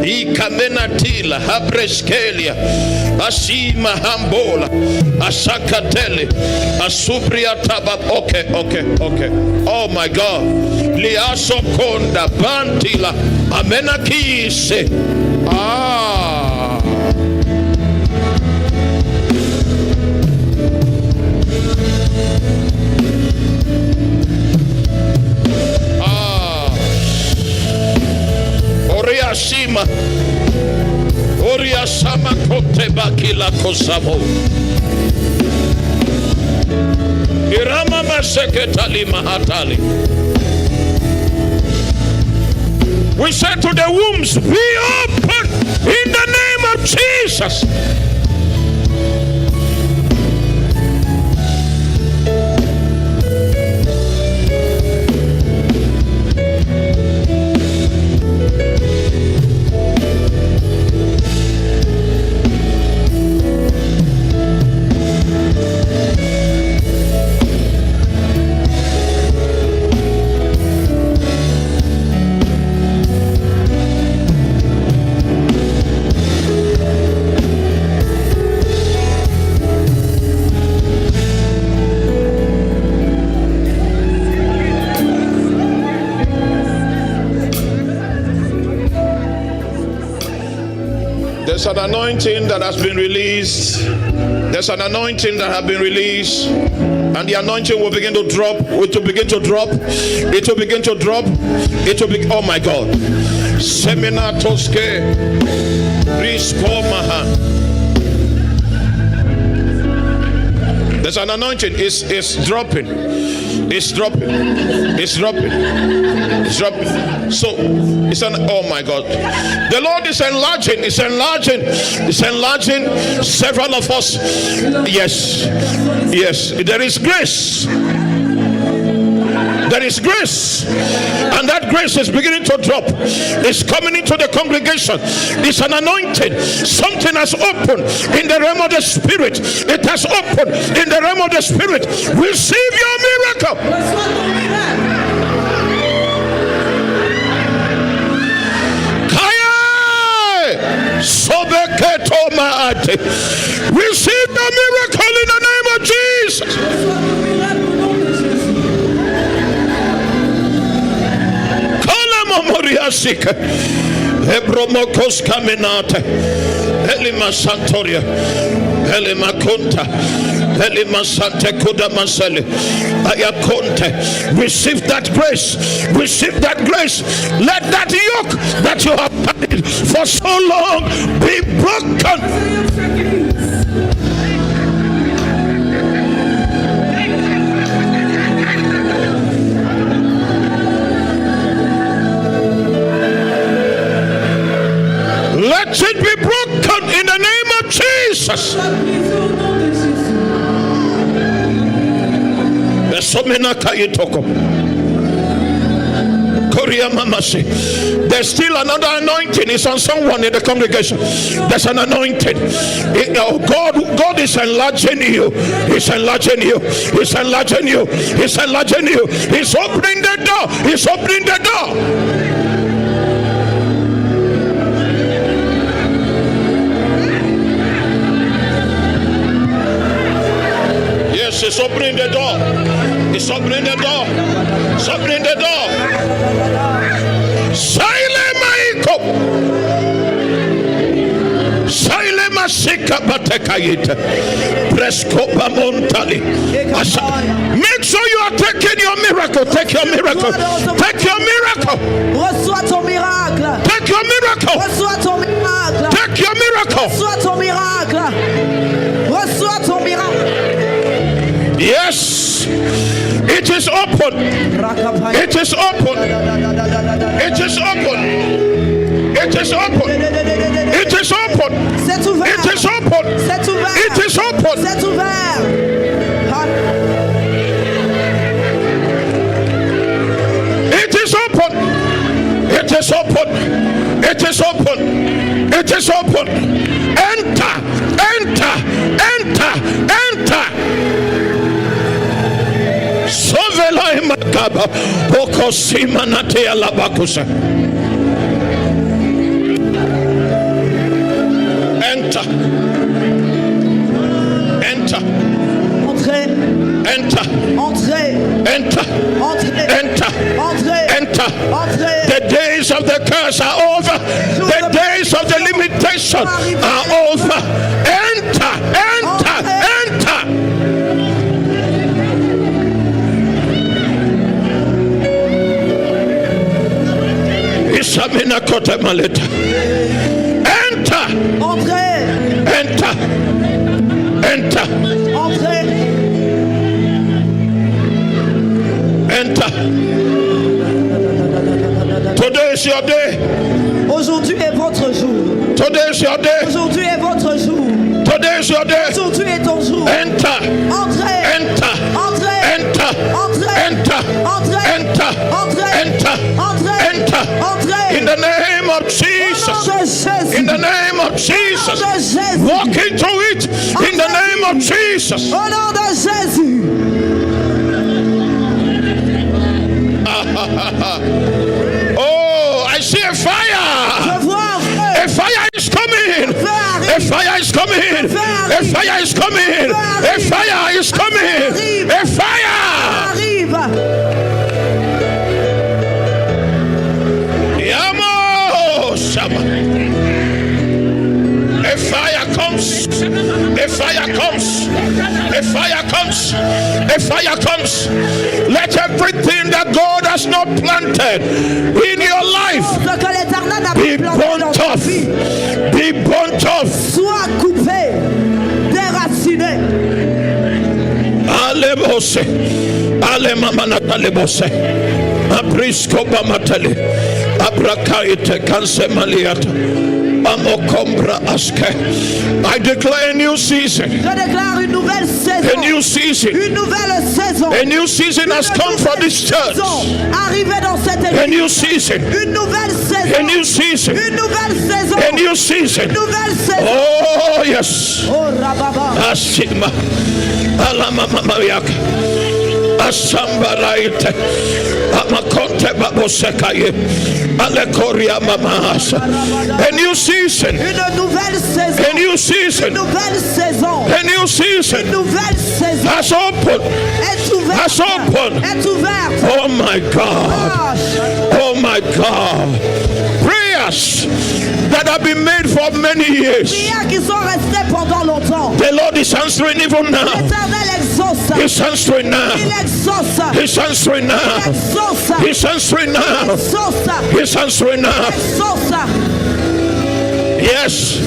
Ikamenatila habreskelia. Asima hambola. Asakatele. Asubria tabab. Okay. Oh my God. Liaso konda bantila. Amenakise. Ah. Oriashima. Oriashama kote bakila kosamo. Irama maseketali mahatali. We say to the wombs, be open in the name of Jesus. There's an anointing that has been released There's an anointing that has been released, and the anointing will begin to drop. It will begin to drop. It will begin to drop. It will be. Oh my God! Semina toske, risko maha. There's an anointing. It's dropping. It's dropping. It's dropping. It's dropping. So it's an. Oh my God! The Lord is enlarging. It's enlarging. It's enlarging several of us. Yes. Yes. There is grace. There is grace, and that grace is beginning to drop. It's coming into the congregation. It's an anointing. Something has opened in the realm of the spirit. It has opened in the realm of the spirit. Receive your miracle. Receive the miracle in the name of Jesus. Moriasika Ebromokos Caminata Elima Santoria Elima Kunta Elima Sante Kuda Masele Ayakonte. Receive that grace. Receive that grace. Let that yoke that you have carried for so long be broken. Let it be broken in the name of Jesus. There's still another anointing. It's on someone in the congregation. There's an anointing. God is enlarging you. He's enlarging you. He's enlarging you. He's enlarging you. He's opening the door. He's opening the door. It's opening the door. It's opening the door. It's opening the door. Silent Maiko. Silent Masika Batekayita. Prescopa Montali. Make sure you are taking your miracle. Take your miracle. Take your miracle. Reçois ton miracle. Take your miracle. Reçois ton miracle. Take your miracle. Reçois ton miracle. Reçois ton miracle. Yes, it is open. It is open. It is open. It is open. It is open. C'est ouvert. It is open. C'est ouvert. It is open. C'est ouvert. It is open. It is open. It is open. It is open. Enter. Enter. Enter. Enter. Sovela imakaba okosima natea labakusa. Enter. Enter. Entrez. Enter. Entrez. Enter. Entrez. Enter. Entrez. Enter. Entrez. The days of the curse are over. The days of the limitation are over. Enter. Enter. Enter. Isamina kote maleta. Enter. Entrez. Enter. Enter. Entrez. Enter. Today is your day. Aujourd'hui est votre jour. Today is your day. Aujourd'hui est votre jour. Today is your day. Aujourd'hui est ton jour. Enter. Entrez. Enter. Entrez. Enter. Entrez. Enter. Entrez. Enter. Entrez. Enter. Entrez. Enter. Entrez. In the name of Au nom Jesus. de Jésus. In the name of Au nom Jesus. de Jésus. Walk into it. In the name of Jesus. Au nom de Jésus. Oh, I see a fire. Je vois un feu. A fire is coming. A fire is coming. A fire is coming. A fire is coming. A fire. Arrive. Yamo Shama. A fire comes. A fire comes. A fire comes. A fire comes. Let everything that God has not planted in your life Ce que l'Éternel n'a be pas planté dans burnt ta off. vie Be burnt off. soit coupé, déraciné. Alebose. Alemamana lebose. Abrisco bamatele. Abrakaite kansemaliata. Amokombra aske. I declare a new season. Je déclare une nouvelle A saison. new season. Une nouvelle saison. A new season has come for this church. Arrivé dans cette A new église. season. Une nouvelle saison. A new season. Une nouvelle saison. A new season. Une nouvelle saison. Oh yes. Oh Rababa. Asigma. Alamamamayak. Asambaraite. Amakonte babosekaye. Alekoria mamas. A new season. Une nouvelle saison. A new season. Une nouvelle saison. A new season Une nouvelle saison. has opened. Est ouverte. Has opened. Est ouverte. Oh my God. Ah, Oh my God. Prayers that have been made for many years. prières qui sont restées pendant longtemps. The Lord is answering even now. L'Éternel exauce. He's answering now. Il exauce. He's answering now. Exauce. He's answering now. Exauce. He's answering now. Exauce. Yes.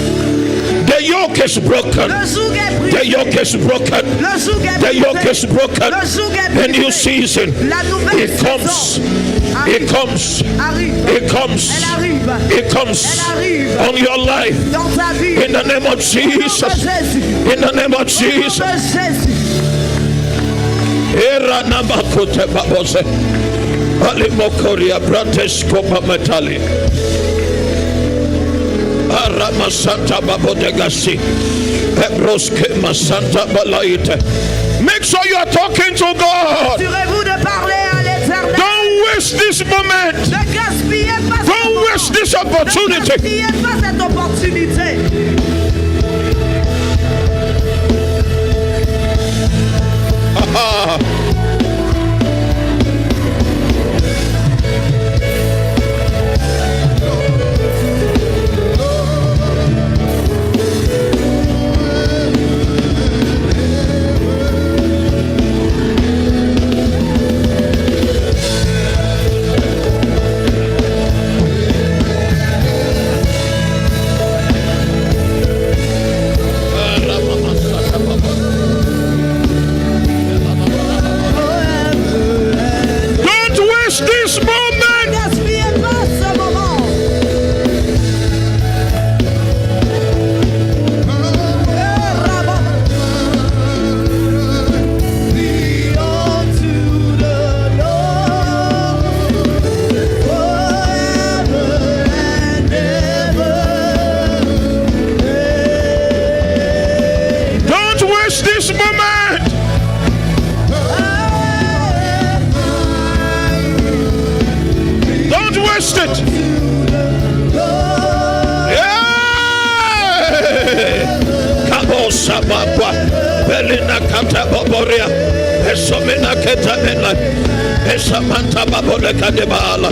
The yoke is broken. Le joug est The brisé. yoke is broken. Le joug est The yoke brisé. is broken. Le joug est A brisé. new season. La nouvelle It comes. saison It comes. arrive. It comes. Elle arrive. It comes Elle arrive on your life. dans ta vie. In the name of Au nom de Jesus. Jésus. In the name of Au nom Jesus. de Jésus. Era namakote babose. Alimokoria brateskopa metali. Arama Santa babodegasi. Ebroske masanta balaite. Make sure you are talking to God. Assurez-vous de parler à l'Éternel. Don't waste this moment. Ne gaspillez pas ce Don't moment. waste this Ne opportunity. gaspillez pas cette opportunité. Ah. Don't waste this Ne moment. gaspillez pas ce moment. Don't waste this moment. Don't waste it. Yeah. Kabosa baba. Belina kata boboria. Esomena keta mena. Esamanta babole kadebala.